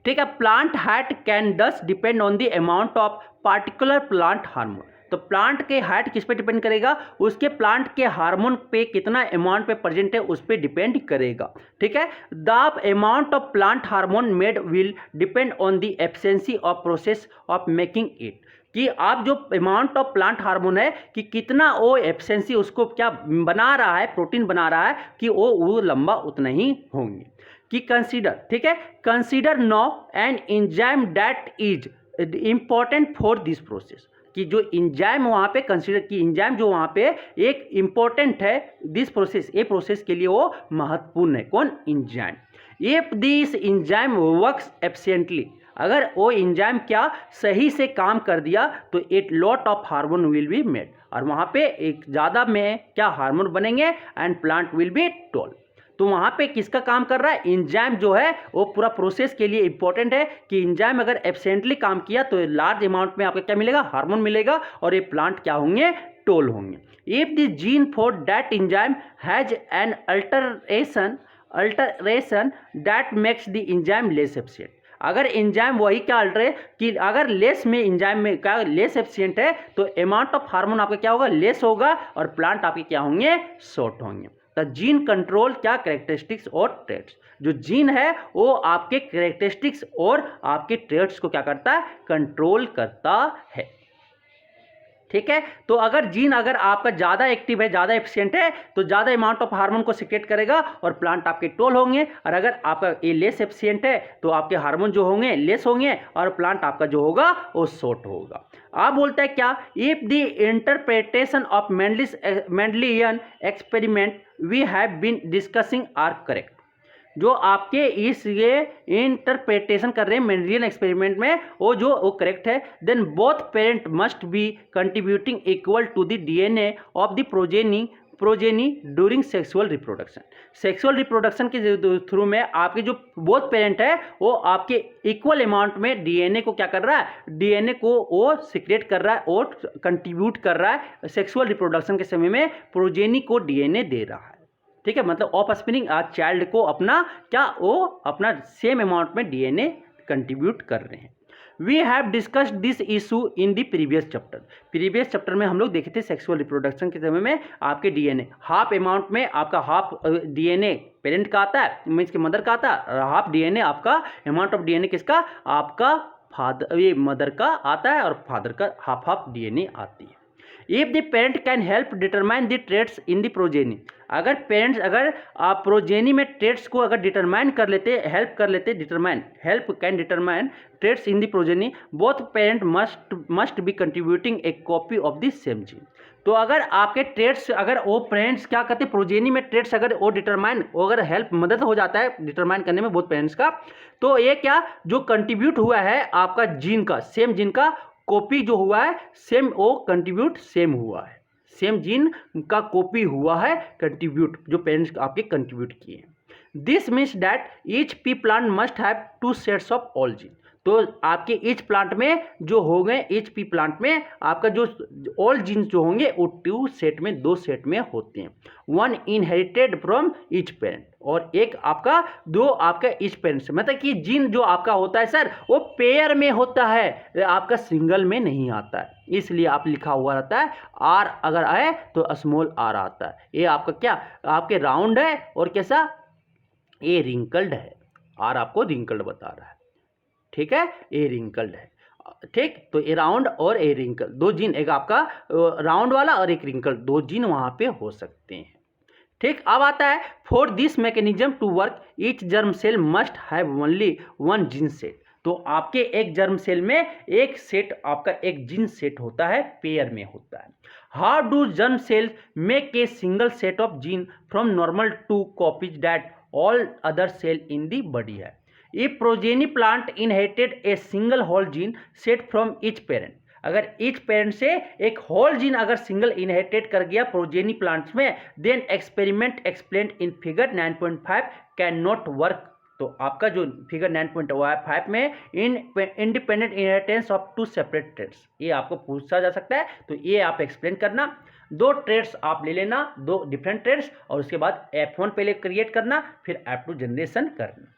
ठीक है, प्लांट हाइट कैन दस depend on the amount of particular plant hormone. तो प्लांट के हाइट किस पे डिपेंड करेगा, उसके प्लांट के हार्मोन पे कितना अमाउंट पे प्रेजेंट है उस पे डिपेंड करेगा। ठीक है, the amount of plant hormone made will depend on the efficiency of process of making it. कि आप जो अमाउंट ऑफ प्लांट हार्मोन है कि कितना वो एफिशिएंसी उसको क्या बना रहा है, प्रोटीन बना रहा है कि वो लंबा उतना ही होंगे। कि कंसीडर, ठीक है, consider now an enzyme that is important for this process. कि जो एंजाइम वहाँ पे कंसीडर की एंजाइम जो वहाँ पे एक इम्पॉर्टेंट है दिस प्रोसेस, ये प्रोसेस के लिए वो महत्वपूर्ण है। कौन, enzyme. If this enzyme works efficiently, अगर वो एंजाइम क्या सही से काम कर दिया तो it lot of hormone will be made, और वहाँ पे एक ज़्यादा में क्या हार्मोन बनेंगे and plant will be toll. तो वहाँ पे किसका काम कर रहा है, एंजाइम जो है वो पूरा प्रोसेस के लिए इंपॉर्टेंट है। कि एंजाइम अगर एफिशिएंटली काम किया तो लार्ज अमाउंट में आपको क्या मिलेगा, हार्मोन मिलेगा, और ये प्लांट क्या होंगे, टोल होंगे। If the gene for that enzyme has an alteration that makes the enzyme less efficient. अगर एंजाइम वही क्या अल्टर कि अगर लेस में एंजाइम में क्या लेस एफिशिएंट है तो अमाउंट ऑफ हार्मोन आपका क्या होगा, लेस होगा, और प्लांट आपके क्या होंगे, शॉर्ट होंगे। तो जीन कंट्रोल क्या कैरेक्टरिस्टिक्स और ट्रेट्स। जो जीन है वो आपके कैरेक्टरिस्टिक्स और आपके ट्रेट्स को क्या करता है, कंट्रोल करता है। ठीक है, तो अगर जीन अगर आपका ज़्यादा एक्टिव है, ज़्यादा एफिशिएंट है, तो ज़्यादा अमाउंट ऑफ हार्मोन को सिक्रेट करेगा और प्लांट आपके टोल होंगे। और अगर आपका ये लेस एफिशिएंट है तो आपके हार्मोन जो होंगे लेस होंगे और प्लांट आपका जो होगा वो शॉर्ट होगा। आप बोलते हैं क्या, if the interpretation of Mendelian experiment we have been discussing are correct. जो आपके इस ये इंटरप्रिटेशन कर रहे हैं मेंडलियन एक्सपेरिमेंट में वो करेक्ट है, then both parent must be contributing equal to the DNA of the progeny during sexual reproduction. Sexual reproduction के थ्रू में आपके जो बोथ पेरेंट है वो आपके इक्वल अमाउंट में डीएनए को क्या कर रहा है, डीएनए को वो सिक्रेट कर रहा है और कंट्रीब्यूट कर रहा है सेक्सुअल रिप्रोडक्शन के समय में प्रोजेनी को डीएनए दे रहा है। ठीक है, मतलब ऑफ स्पिनिंग चाइल्ड को अपना क्या वो अपना सेम अमाउंट में डीएनए कंट्रीब्यूट कर रहे हैं। We have discussed this issue in the previous chapter. Previous chapter में हम लोग देखे थे सेक्सुअल रिप्रोडक्शन के समय में आपके डीएनए हाफ अमाउंट में आपका हाफ डीएनए पेरेंट का आता है, मीन्स के मदर का आता है, हाफ डीएनए आपका अमाउंट ऑफ डीएनए किसका, आपका फादर ये मदर का आता है, और फादर का हाफ डीएनए आती है। If the parent can help determine the traits in the progeny, अगर पेरेंट्स अगर आप प्रोजेनी में ट्रेड्स को अगर डिटरमाइन कर लेते, हेल्प कर लेते, determine help can determine traits in the progeny, both parent must be contributing a copy of the same gene. तो अगर आपके ट्रेड्स, अगर वो पेरेंट्स क्या करते हैं, प्रोजेनी में ट्रेड्स अगर वो डिटरमाइन, वो अगर हेल्प मदद हो जाता है डिटरमाइन करने में बोथ पेरेंट्स का, तो ये क्या जो कंट्रीब्यूट हुआ है आपका जीन का, सेम जीन का कॉपी जो हुआ है, सेम वो कंट्रीब्यूट सेम हुआ है, सेम जीन का कॉपी हुआ है, कंट्रीब्यूट जो पेरेंट्स आपके कंट्रीब्यूट किए। This means that each P plant must have 2 sets of all gene. तो आपके ईच प्लांट में जो हो गए, ईच पी प्लांट में आपका जो ऑल जीन्स जो होंगे वो 2 सेट में, 2 सेट में होते हैं। 1 इनहेरिटेड फ्रॉम ईच पेरेंट, और एक आपका 2 आपका ईच पेरेंट से, मतलब कि जीन जो आपका होता है सर वो पेयर में होता है, आपका सिंगल में नहीं आता है, इसलिए आप लिखा हुआ रहता है आर, अगर आए तो स्मॉल आर आता है। ये आपका क्या आपके राउंड है और कैसा, ये रिंकल्ड है, आर आपको रिंकल्ड बता रहा है, ठीक है, ए रिंकल्ड है, ठीक। तो ए राउंड और ए रिंकल, 2 जीन, एक आपका राउंड वाला और एक रिंकल, 2 जीन वहां पे हो सकते हैं, ठीक। अब आता है for this mechanism to work each germ cell must have only 1 gene set. तो आपके एक जर्म सेल में एक सेट, आपका एक जीन सेट होता है, पेयर में होता है। How do germ cell make a single set of gene from normal two copies that all other cell in the body है। If progeny plant inherited a single whole gene set from each parent, अगर each parent से एक whole gene अगर single inherited कर गया progeny plants में, then experiment explained in figure 9.5 cannot work। तो आपका जो फिगर 9.5 में independent inheritance of 2 separate traits, ये आपको पूछा जा सकता है, तो ये आप एक्सप्लेन करना। 2 ट्रेड्स आप ले लेना, 2 डिफरेंट ट्रेड्स, और उसके बाद F1 पहले क्रिएट करना, फिर F2 जनरेशन करना,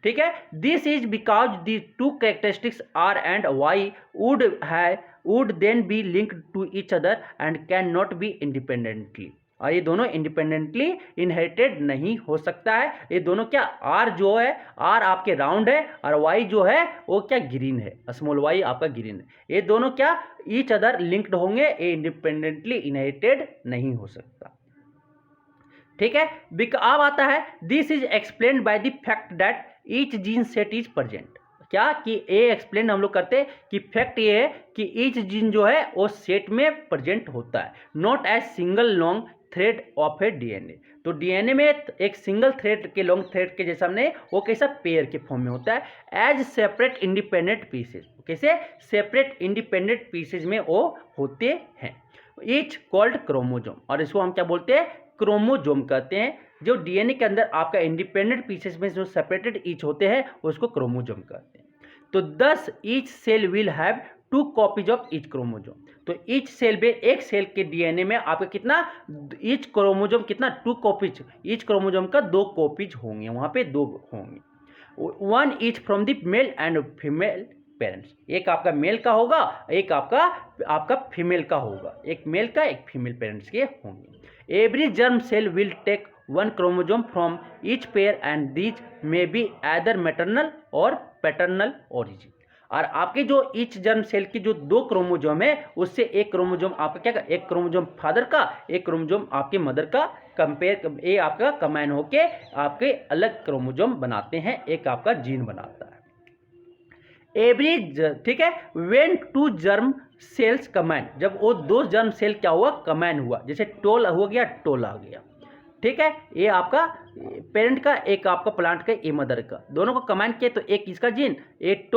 ठीक है। This is because the 2 characteristics R and Y would then be linked to each other and can not be independently, और ये दोनों इंडिपेंडेंटली इनहेरिटेड नहीं हो सकता है। ये दोनों क्या, आर जो है, आर आपके राउंड है और वाई जो है वो क्या ग्रीन है, स्मॉल वाई आपका ग्रीन है, ये दोनों क्या ईच अदर लिंक्ड होंगे, ये इंडिपेंडेंटली इनहेरिटेड नहीं हो सकता, ठीक है। अब आता है this is explained by the fact that each gene set is present, क्या कि ए एक्सप्लेन हम लोग करते हैं कि फैक्ट ये है कि ईच जीन जो है वो सेट में प्रेजेंट होता है, not as single long thread of a DNA. तो डीएनए में एक सिंगल थ्रेड के, लॉन्ग थ्रेड के जैसा नहीं, वो कैसा पेयर के फॉर्म में होता है, एज सेपरेट इंडिपेंडेंट पीसेज, कैसे सेपरेट इंडिपेंडेंट पीसेज में वो होते हैं, ईच कॉल्ड क्रोमोजोम, और इसको हम क्या बोलते हैं, क्रोमोजोम कहते हैं। जो डीएनए के अंदर आपका इंडिपेंडेंट पीसेस में जो सेपरेटेड ईच होते हैं उसको क्रोमोजोम कहते हैं। तो 10 each cell will have 2 copies of each chromosome. तो ईच सेल में, एक सेल के डीएनए में आपका कितना, ईच क्रोमोजोम कितना, 2 कॉपीज, ईच क्रोमोजोम का 2 कॉपीज होंगे, वहां पे 2 होंगे, 1 each from the male and female parents, एक आपका मेल का होगा, एक आपका फीमेल का होगा, एक मेल का एक फीमेल पेरेंट्स के होंगे। Every germ cell will take 1 chromosome from each pair and these may be either maternal or paternal origin. और आपके जो ईच जर्म सेल की जो 2 क्रोमोजोम है उससे एक क्रोमोजोम आपका क्या, एक क्रोमोजोम फादर का, एक क्रोमोजोम आपके मदर का कंपेयर, ये आपका कंबाइन होके आपके अलग क्रोमोजोम बनाते हैं, एक आपका जीन बनाता है। एवरेज, ठीक है, व्हेन 2 जर्म सेल्स कंबाइन, जब वो 2 जर्म सेल क्या हुआ, कंबाइन हुआ, जैसे टोल हो गया, टोल आ गया, ठीक है, ये आपका पेरेंट का, एक आपका प्लांट का, ए मदर का, दोनों को कंबाइन किए तो एक इसका जीन, एक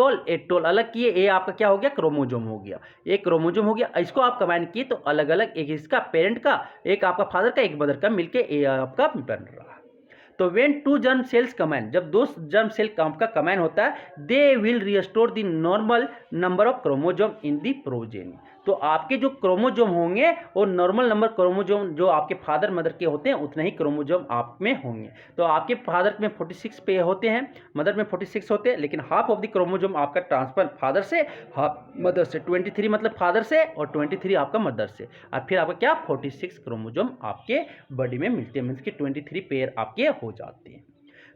टोल अलग किए, ये आपका क्या हो गया, क्रोमोजोम हो गया, एक क्रोमोजोम हो गया, इसको आप कंबाइन किए तो अलग अलग, एक इसका पेरेंट का, एक आपका फादर का, एक मदर का, मिलके ये आपका बन रहा है। तो व्हेन 2 जर्म सेल्स कंबाइन, जब 2 जर्म सेल का कंबाइन होता है, they will restore the normal number of chromosome in the progeny. तो आपके जो क्रोमोजोम होंगे वो नॉर्मल नंबर क्रोमोजोम जो आपके फादर मदर के होते हैं उतने ही क्रोमोजोम आप में होंगे। तो आपके फादर में 46 पे होते हैं, मदर में 46 होते हैं, लेकिन हाफ ऑफ द क्रोमोजोम आपका ट्रांसफर फादर से, हाफ मदर से, 23 मतलब फादर से और 23 आपका मदर से, और फिर आपका क्या 46 क्रोमोजोम आपके बॉडी में मिलते हैं, मीन्स कि 23 पेयर आपके हो जाते हैं।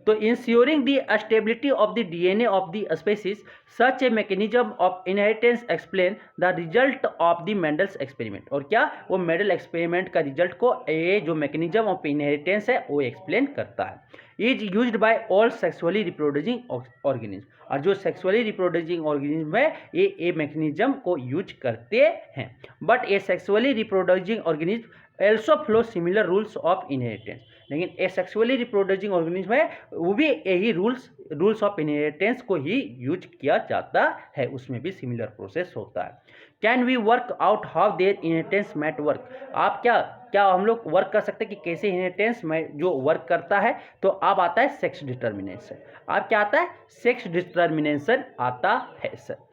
तो ensuring the stability of the DNA of the species such a mechanism of inheritance explain the result of the Mendel's experiment. और क्या वो मेंडल एक्सपेरिमेंट का रिजल्ट को ये जो मैकेनिज्म ऑफ इनहेरिटेंस है वो एक्सप्लेन करता है। Is used by all sexually reproducing organism. और जो सेक्सुअली रिप्रोड्यूसिंग ऑर्गेनिज्म है ये मैकेनिज्म को यूज करते हैं। But A sexually reproducing organism also follow similar rules of inheritance। लेकिन ए सेक्सुअली रिप्रोड्यूसिंग ऑर्गेनिज्म है वो भी यही रूल्स ऑफ इनहेरिटेंस को ही यूज किया जाता है, उसमें भी सिमिलर प्रोसेस होता है। Can we work out how their inheritance might work. आप क्या हम लोग वर्क कर सकते हैं कि कैसे इनहेरिटेंस में जो वर्क करता है। तो अब आता है सेक्स डिटर्मिनेशन। अब क्या आता है, सेक्स डिटर्मिनेशन आता है सर।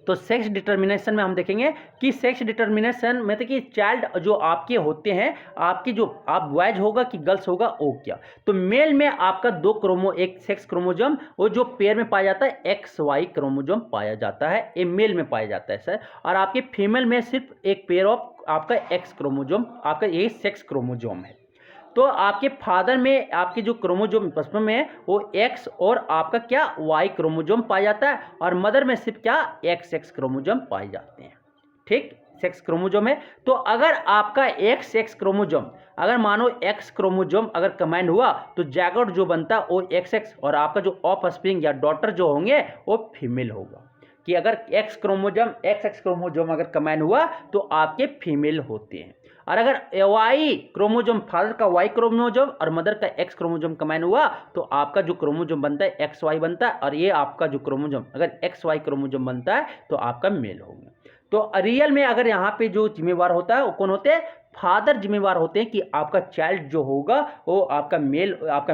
तो सेक्स डिटर्मिनेशन में हम देखेंगे कि सेक्स डिटर्मिनेशन में तो कि चाइल्ड जो आपके होते हैं, आपकी जो आप बॉयज होगा कि गर्ल्स होगा वो क्या। तो मेल में आपका एक सेक्स क्रोमोजोम वो जो पेयर में पाया जाता है XY क्रोमोजोम पाया जाता है, ये मेल में पाया जाता है सर। और आपके फीमेल में सिर्फ एक पेयर ऑफ आपका X क्रोमोजोम, आपका यही सेक्स क्रोमोजोम है। तो आपके फादर में आपके जो क्रोमोजोम बचपन में है वो X और आपका क्या Y क्रोमोजोम पाया जाता है, और मदर में सिर्फ क्या XX क्रोमोजोम पाए जाते हैं। ठीक, सेक्स क्रोमोजोम है। तो अगर आपका XX क्रोमोजोम अगर मानो X क्रोमोजोम अगर कंबाइन हुआ तो जैगोट जो बनता है वो XX, और आपका जो ऑफस्प्रिंग या डॉटर जो होंगे वो फीमेल होगा। कि अगर XX क्रोमोजोम अगर कंबाइन हुआ तो आपके फीमेल होते हैं। और अगर Y क्रोमोजोम फादर का Y क्रोमोजोम और मदर का X क्रोमोजोम कंबाइन हुआ तो आपका जो क्रोमोजोम बनता है XY बनता है, और ये आपका जो क्रोमोजोम अगर XY क्रोमोजोम बनता है तो आपका मेल होगा। तो रियल में अगर यहाँ पे जो जिम्मेवार होता है वो कौन होते हैं, फादर जिम्मेवार होते हैं कि आपका चाइल्ड जो होगा वो आपका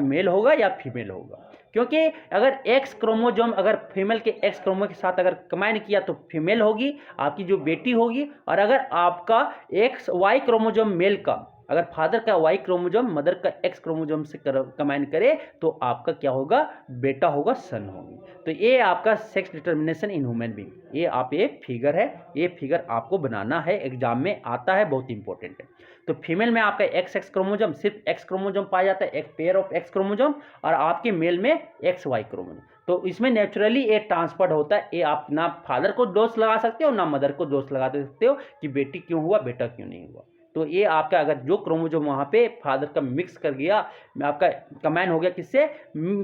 मेल होगा या फीमेल होगा। क्योंकि अगर X क्रोमोजोम अगर फीमेल के X क्रोमोजोम के साथ अगर कंबाइन किया तो फीमेल होगी, आपकी जो बेटी होगी। और अगर आपका XY क्रोमोजोम मेल का अगर फादर का Y क्रोमोजोम मदर का X क्रोमोजोम से कंबाइन करे तो आपका क्या होगा, बेटा होगा, सन होगी। तो ये आपका sex determination in human being, ये फिगर है, ये फिगर आपको बनाना है, एग्जाम में आता है, बहुत इंपॉर्टेंट है। तो फीमेल में आपका XX क्रोमोजोम सिर्फ X क्रोमोजोम पाया जाता है, एक पेयर ऑफ X क्रोमोजोम, और आपके मेल में XY क्रोमोजोम। तो इसमें नेचुरली ये ट्रांसफर होता है। ये आप ना फादर को दोष लगा सकते हो ना मदर को दोष लगा सकते हो कि बेटी क्यों हुआ बेटा क्यों नहीं हुआ। तो ये आपका अगर जो क्रोमोजोम वहाँ पे फादर का मिक्स कर गया, आपका कंबाइन हो गया किससे,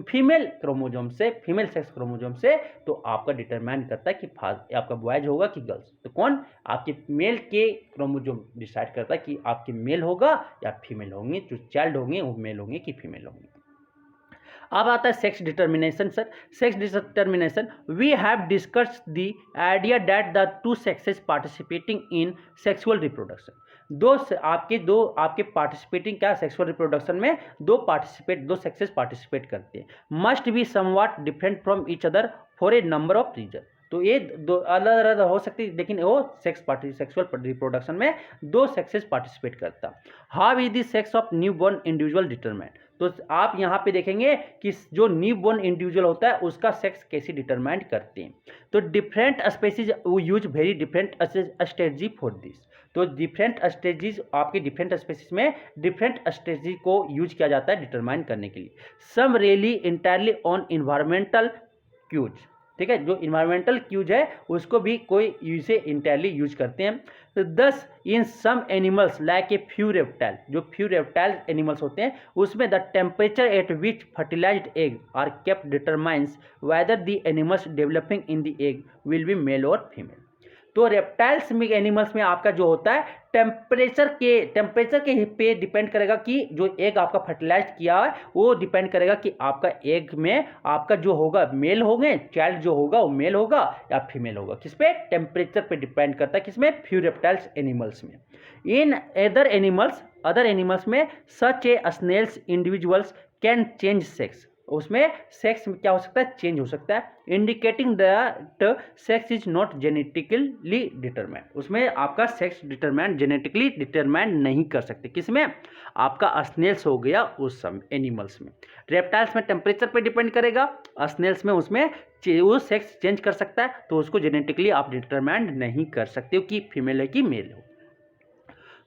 फीमेल क्रोमोजोम से, फीमेल सेक्स क्रोमोजोम से, तो आपका डिटरमाइन करता है कि आपका बॉयज होगा कि गर्ल्स। तो कौन, आपके मेल के क्रोमोजोम डिसाइड करता है कि आपके मेल होगा या फीमेल होंगे, जो चाइल्ड होंगे वो मेल होंगे कि फीमेल होंगे। अब आता है sex determination sir. Sex determination, we have discussed the idea that the two sexes participating in sexual reproduction. आपके पार्टिसिपेटिंग क्या सेक्सुअल रिप्रोडक्शन में दो सेक्सेस पार्टिसिपेट करते हैं, must be somewhat different from each other for a number of reason. तो ये दो अलग अलग हो सकती है, लेकिन वो सेक्सुअल रिप्रोडक्शन में दो सेक्सेस पार्टिसिपेट करता। How is the sex of new born individual determined. तो आप यहाँ पे देखेंगे कि जो न्यू बॉर्न इंडिविजुअल होता है उसका सेक्स कैसे डिटरमाइंड करते हैं। तो different species use very different strategy for this. तो डिफरेंट स्ट्रेटजीज आपके डिफरेंट स्पेसीज में डिफरेंट स्ट्रेटजी को यूज किया जाता है डिटरमाइन करने के लिए। Some really entirely on environmental cues. ठीक है, जो इन्वायरमेंटल क्यूज है उसको भी कोई इसे इंटायरली यूज करते हैं। तो 10 in some animals like a few reptile, जो फ्यू रेप्टाइल एनिमल्स होते हैं उसमें the temperature at which fertilised egg are kept determines whether the animals developing in the egg will be male और female. तो reptiles में animals में आपका जो होता है टेम्परेचर के पे डिपेंड करेगा कि जो एग आपका फर्टिलाइज किया है वो डिपेंड करेगा कि आपका एग में आपका जो होगा मेल होंगे, चाइल्ड जो होगा वो मेल होगा या फीमेल होगा। किस पे, टेम्परेचर पे डिपेंड करता है, किसमें, फ्यू रेप्टाइल्स एनिमल्स में। इन अदर एनिमल्स में such a snails individuals can change sex, उसमें सेक्स में क्या हो सकता है, चेंज हो सकता है, indicating that sex is not genetically determined. उसमें आपका सेक्स जेनेटिकली डिटरमाइंड नहीं कर सकते, किसमें, आपका स्नेल्स हो गया उस सब एनिमल्स में। रेप्टाइल्स में टेम्परेचर पे डिपेंड करेगा, स्नेल्स में उसमें वो सेक्स चेंज कर सकता है, तो उसको जेनेटिकली आप डिटरमाइंड नहीं कर सकते हो कि फीमेल है कि मेल हो।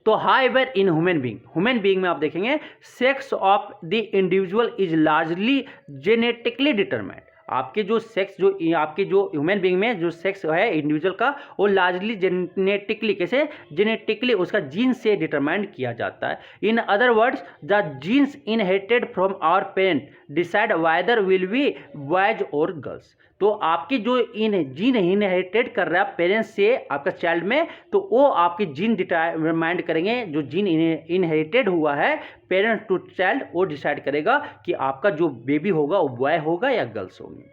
तो हाउएवर इन ह्यूमन बीइंग में आप देखेंगे sex of the individual is largely genetically determined. आपके जो सेक्स जो आपके जो ह्यूमन बीइंग में जो सेक्स है इंडिविजुअल का वो लार्जली जेनेटिकली कैसे जेनेटिकली उसका जीन से डिटरमाइंड किया जाता है। In other words the genes inherited from our parent decide whether will be boys or girls. तो आपकी जो जीन इनहेरिटेड कर रहा है पेरेंट्स से आपका चाइल्ड में, तो वो आपकी जीन डिटरमाइंड करेंगे। जो जीन इनहेरिटेड हुआ है पेरेंट टू चाइल्ड वो डिसाइड करेगा कि आपका जो बेबी होगा वो बॉय होगा या गर्ल्स होगी।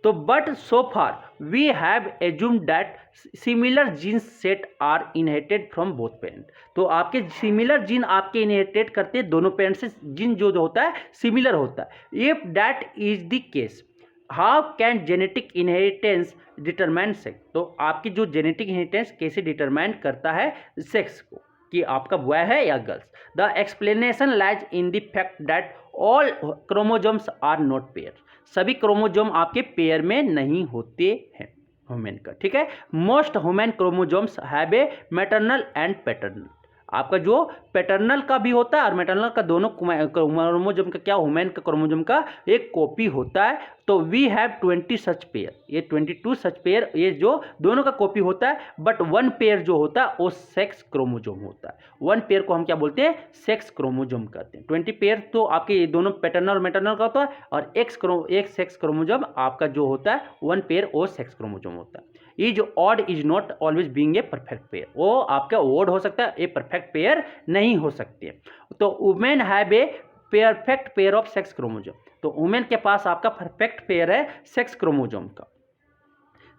तो but so far we have assumed that similar gene set are inherited from both parent. तो आपके सिमिलर जीन आपके इनहेरिटेड करते हैं दोनों पेरेंट्स से, जीन जो होता है सिमिलर होता है। If that is the case how can genetic inheritance determine sex. तो आपकी जो जेनेटिक इनहेरिटेंस कैसे डिटरमाइन करता है सेक्स को कि आपका बॉय है या girls. The explanation lies in the fact that all chromosomes are not pair. सभी क्रोमोजोम आपके पेयर में नहीं होते हैं ह्यूमन का, ठीक है। Most human chromosomes have a maternal and paternal. आपका जो पैटर्नल का भी होता है और मैटरनल का दोनों क्रोमोजोम का क्या ह्यूमन का क्रोमोजोम का एक कॉपी होता है। तो वी हैव 20 सच पेयर, ये 22 सच पेयर ये जो दोनों का कॉपी होता है। बट वन पेयर जो होता है वो सेक्स क्रोमोजोम होता है। वन पेयर को हम क्या बोलते हैं सेक्स क्रोमोजोम कहते हैं। 20 पेयर तो आपके दोनों पैटर्नल और मैटरनल का होता है और एक सेक्स क्रोमोजोम आपका जो होता है वन पेयर वो सेक्स क्रोमोजोम होता है। Is odd is not always being a perfect pair. वो आपका ऑड हो सकता है, ए परफेक्ट पेयर नहीं हो सकती है। तो women have a perfect pair of sex chromosome. तो वुमेन के पास आपका परफेक्ट पेयर है सेक्स क्रोमोजोम का।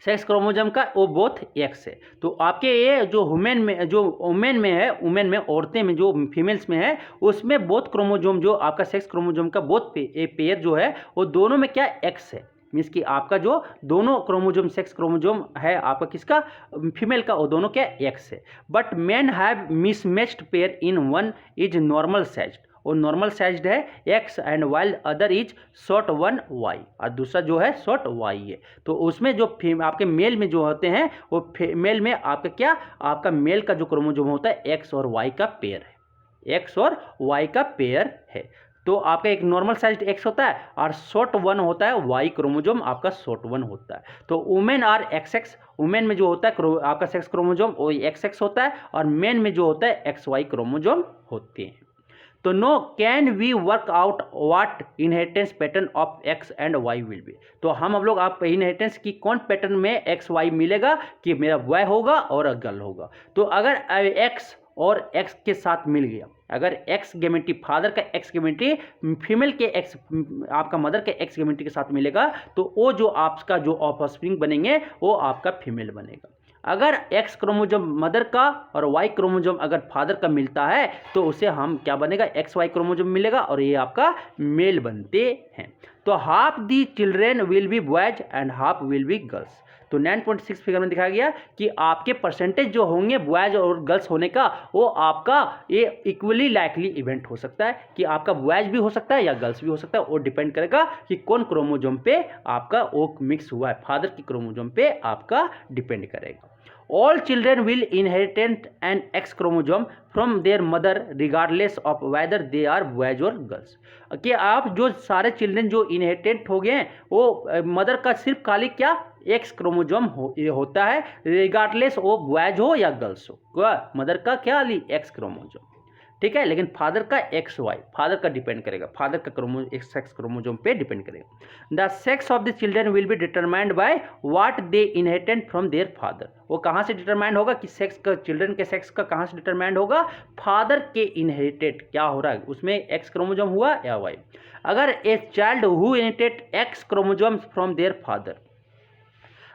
सेक्स क्रोमोजोम का वो बोथ एक्स है। तो आपके ये जो वुमेन में औरतें में जो फीमेल्स में है उसमें बोथ क्रोमोजोम जो आपका सेक्स क्रोमोजोम का बोथ पेयर जो है वो दोनों में क्या एक्स है। मीन्स कि आपका जो दोनों क्रोमोजोम सेक्स क्रोमोजोम है आपका किसका फीमेल का वो दोनों क्या एक्स है। But men have mismatched pair in one is normal sized. वो नॉर्मल साइज्ड है X and while other is short one Y और दूसरा जो है शॉर्ट वाई है। तो उसमें जो आपके मेल में जो होते हैं वो मेल में आपका क्या आपका मेल का जो क्रोमोजोम होता है एक्स और वाई का पेयर है, एक्स और वाई का पेयर है। तो आपका एक नॉर्मल साइज्ड एक्स होता है और शॉर्ट वन होता है वाई क्रोमोजोम आपका शॉर्ट वन होता है। तो women are X X, women में जो होता है आपका सेक्स क्रोमोजोम वो एक्स एक्स होता है और मेन में जो होता है एक्स वाई क्रोमोजोम होते हैं। तो now can we work out what inheritance pattern of X and Y will be. तो हम लोग आप इनहेरिटेंस की कौन पैटर्न में एक्स वाई मिलेगा कि मेरा वाई होगा और गर्ल होगा। तो अगर एक्स और एक्स के साथ मिल गया, अगर एक्स गेमेटी फादर का एक्स गेमेटी फीमेल के एक्स आपका मदर के एक्स गेमेटी के साथ मिलेगा तो वो जो आपका जो ऑफस्प्रिंग बनेंगे वो आपका फीमेल बनेगा। अगर एक्स क्रोमोजोम मदर का और वाई क्रोमोजोम अगर फादर का मिलता है तो उसे हम क्या बनेगा एक्स वाई क्रोमोजोम मिलेगा और ये आपका मेल बनते हैं। तो half the children will be boys and half will be girls. तो 9.6 फिगर में दिखाया गया कि आपके परसेंटेज जो होंगे बॉयज और गर्ल्स होने का वो आपका ये इक्वली लाइकली इवेंट हो सकता है कि आपका बॉयज भी हो सकता है या गर्ल्स भी हो सकता है। वो डिपेंड करेगा कि कौन क्रोमोजोम पे आपका वो मिक्स हुआ है, फादर की क्रोमोजोम पे आपका डिपेंड करेगा। All children will inherit an X chromosome from their mother regardless of whether they are boys or girls। कि आप जो सारे चिल्ड्रन जो इनहेरिटेंट हो गए हैं वो मदर का सिर्फ खाली क्या एक्स क्रोमोजोम होता है रिगार्डलेस वो बॉयज हो या गर्ल्स हो। मदर का क्या ली एक्स क्रोमोजोम, ठीक है। लेकिन फादर का एक्स वाई फादर का डिपेंड करेगा, फादर का सेक्स क्रोमोजोम पे डिपेंड करेगा। The sex of the children will be determined by what they inherited from their father. वो कहाँ से डिटरमाइंड होगा कि सेक्स का चिल्ड्रन के सेक्स का कहाँ से डिटरमाइंड होगा फादर के इनहेरिटेड क्या हो रहा है उसमें एक्स क्रोमोजोम हुआ या वाई। अगर a child who inherited x chromosome from their father,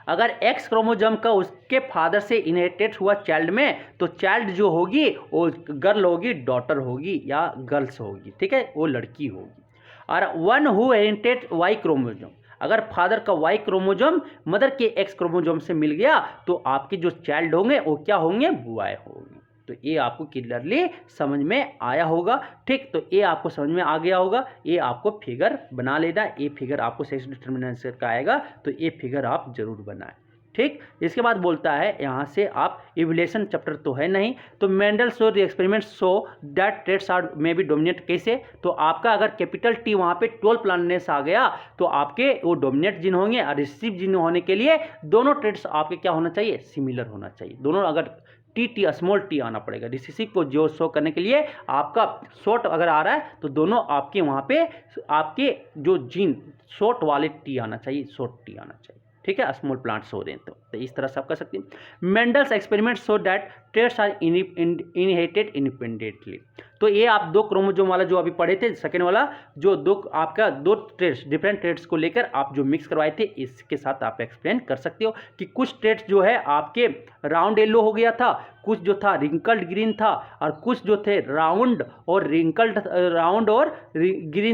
अगर एक्स क्रोमोजोम का उसके फादर से इनहेरिटेड हुआ चाइल्ड में तो चाइल्ड जो होगी वो गर्ल होगी, डॉटर होगी या गर्ल्स होगी, ठीक है, वो लड़की होगी। और one who inherited Y chromosome, अगर फादर का वाई क्रोमोजोम मदर के एक्स क्रोमोजोम से मिल गया तो आपके जो चाइल्ड होंगे वो क्या होंगे बॉय होंगे। तो ये आपको क्लियरली समझ में आया होगा, ठीक। तो ये आपको समझ में आ गया होगा, ये आपको फिगर बना लेना। ये फिगर आपको सेक्स डिटरमिनेंट का आएगा तो ये फिगर आप जरूर बनाएं, ठीक। इसके बाद बोलता है यहाँ से आप इवोल्यूशन चैप्टर तो है नहीं, तो Mendel show the experiment show that traits are may be dominate. कैसे? तो आपका अगर कैपिटल टी वहाँ पे 12 प्लाननेस आ गया तो आपके वो डोमिनेट जीन होंगे, और रिसीव जीन होने के लिए दोनों ट्रेड्स आपके क्या होना चाहिए? सिमिलर होना चाहिए। दोनों अगर टी स्मॉल टी आना पड़ेगा रिसेसिव को जो शो करने के लिए, आपका शॉर्ट अगर आ रहा है तो दोनों आपके वहाँ पे आपके जो जीन शॉर्ट वाले टी आना चाहिए, शॉर्ट टी आना चाहिए। ठीक है, स्मॉल प्लांट्स हो रहे हैं तो इस तरह से आप कर सकते हैं। Mendel's experiment show that traits are inherited independently. तो ये आप 2 क्रोमोसोम वाला जो अभी पढ़े थे सेकेंड वाला, जो आपका 2 ट्रेड्स डिफरेंट ट्रेड्स को लेकर आप जो मिक्स करवाए थे, इसके साथ आप एक्सप्लेन कर सकते हो कि कुछ ट्रेड्स जो है आपके राउंड येलो हो गया था, कुछ जो था रिंकल्ड ग्रीन था, और कुछ जो थे राउंड और ग्रीन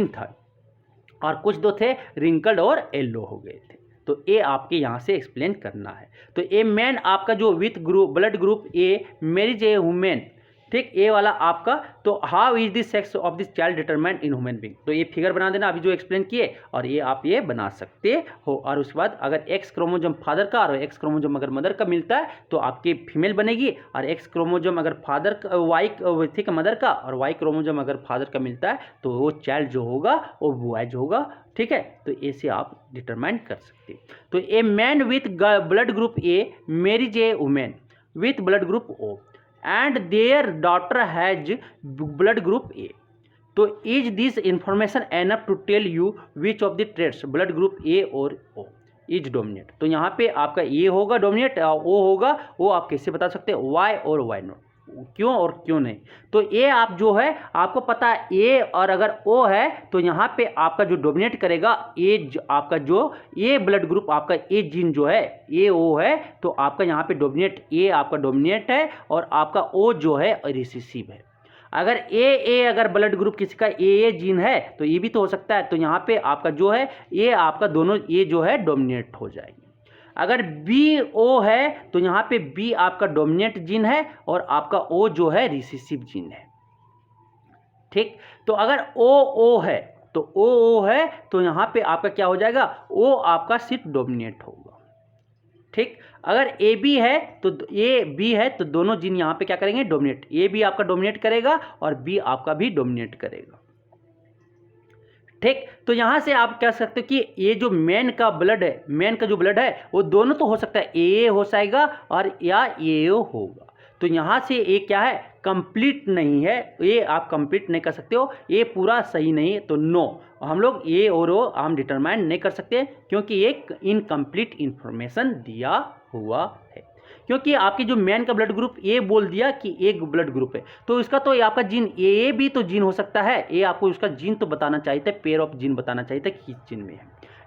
था, और कुछ जो थे रिंकल्ड और येलो हो गए थे। तो ये आपके यहाँ से एक्सप्लेन करना है। तो ए मैन आपका जो with group blood group A marriage a women, ठीक, ये वाला आपका। तो how is this sex of this child determined in human being, तो ये फिगर बना देना अभी जो एक्सप्लेन किए, और ये आप ये बना सकते हो। और उसके बाद अगर एक्स क्रोमोसोम फादर का और एक्स क्रोमोसोम अगर मदर का मिलता है तो आपकी फीमेल बनेगी, और एक्स क्रोमोसोम अगर फादर का वाई ठीक मदर का और वाई क्रोमोसोम अगर फादर का मिलता है तो वो चाइल्ड जो होगा वो बॉयज होगा। ठीक है, तो ऐसे आप डिटरमाइन कर सकते हैं। तो a man with blood group A marriage a women with blood group O and their daughter has blood group A. तो is this information enough to tell you which of the traits blood group A और O is dominant? तो यहाँ पे आपका A होगा dominate, O होगा, वो आप कैसे बता सकते हैं? Y और Y नॉट, क्यों और क्यों नहीं? तो ये आप जो है आपको पता है ए और अगर ओ है तो यहाँ पे आपका जो डोमिनेट करेगा ए, आपका जो ए ब्लड ग्रुप आपका ए जीन जो है ए ओ है, तो आपका यहाँ पे डोमिनेट ए आपका डोमिनेट है और आपका ओ जो है रिसेसिव है। अगर ए अगर ब्लड ग्रुप किसी का ए जीन है तो ये भी तो हो सकता है, तो यहाँ पे आपका जो है ये आपका दोनों ए जो है डोमिनेट हो जाएंगे। अगर बी ओ है तो यहाँ पे बी आपका डोमिनेट जीन है और आपका ओ जो है रिसेसिव जीन है। ठीक, तो अगर ओ है तो ओ है तो यहाँ पे आपका क्या हो जाएगा? ओ आपका सिर्फ डोमिनेट होगा। ठीक, अगर ए बी है तो ए बी है तो दोनों जीन यहाँ पे क्या करेंगे? डोमिनेट। ए भी आपका डोमिनेट करेगा और बी आपका भी डोमिनेट करेगा। ठीक, तो यहाँ से आप कह सकते हो कि ये जो मैन का ब्लड है, मैन का जो ब्लड है वो दोनों तो हो सकता है, ए हो जाएगा और या ए होगा। तो यहाँ से ये क्या है? कंप्लीट नहीं है, ये आप कंप्लीट नहीं कर सकते हो, ये पूरा सही नहीं है, तो नो, हम लोग ए और ओ हम डिटरमाइन नहीं कर सकते क्योंकि एक इनकम्प्लीट इंफॉर्मेशन दिया हुआ है। क्योंकि आपकी जो मैन का ब्लड ग्रुप ए बोल दिया कि एक ब्लड ग्रुप है, तो इसका तो आपका जीन ए भी तो जीन हो सकता है, ए आपको उसका जीन तो बताना चाहिए था, पेयर ऑफ जीन बताना चाहिए था किस जीन में है,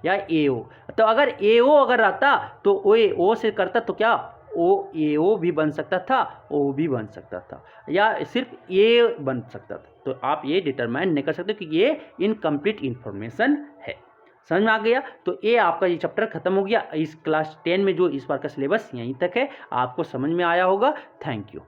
या ए ओ। तो अगर ए ओ अगर रहता तो ओ से करता तो क्या ओ ए ओ भी बन सकता था, ओ भी बन सकता था, या सिर्फ ए बन सकता था। तो आप ये डिटरमाइन नहीं कर सकते कि ये इनकम्प्लीट इंफॉर्मेशन है। समझ में आ गया? तो ये आपका ये चैप्टर खत्म हो गया। इस क्लास 10 में जो इस बार का सिलेबस यहीं तक है, आपको समझ में आया होगा। Thank you.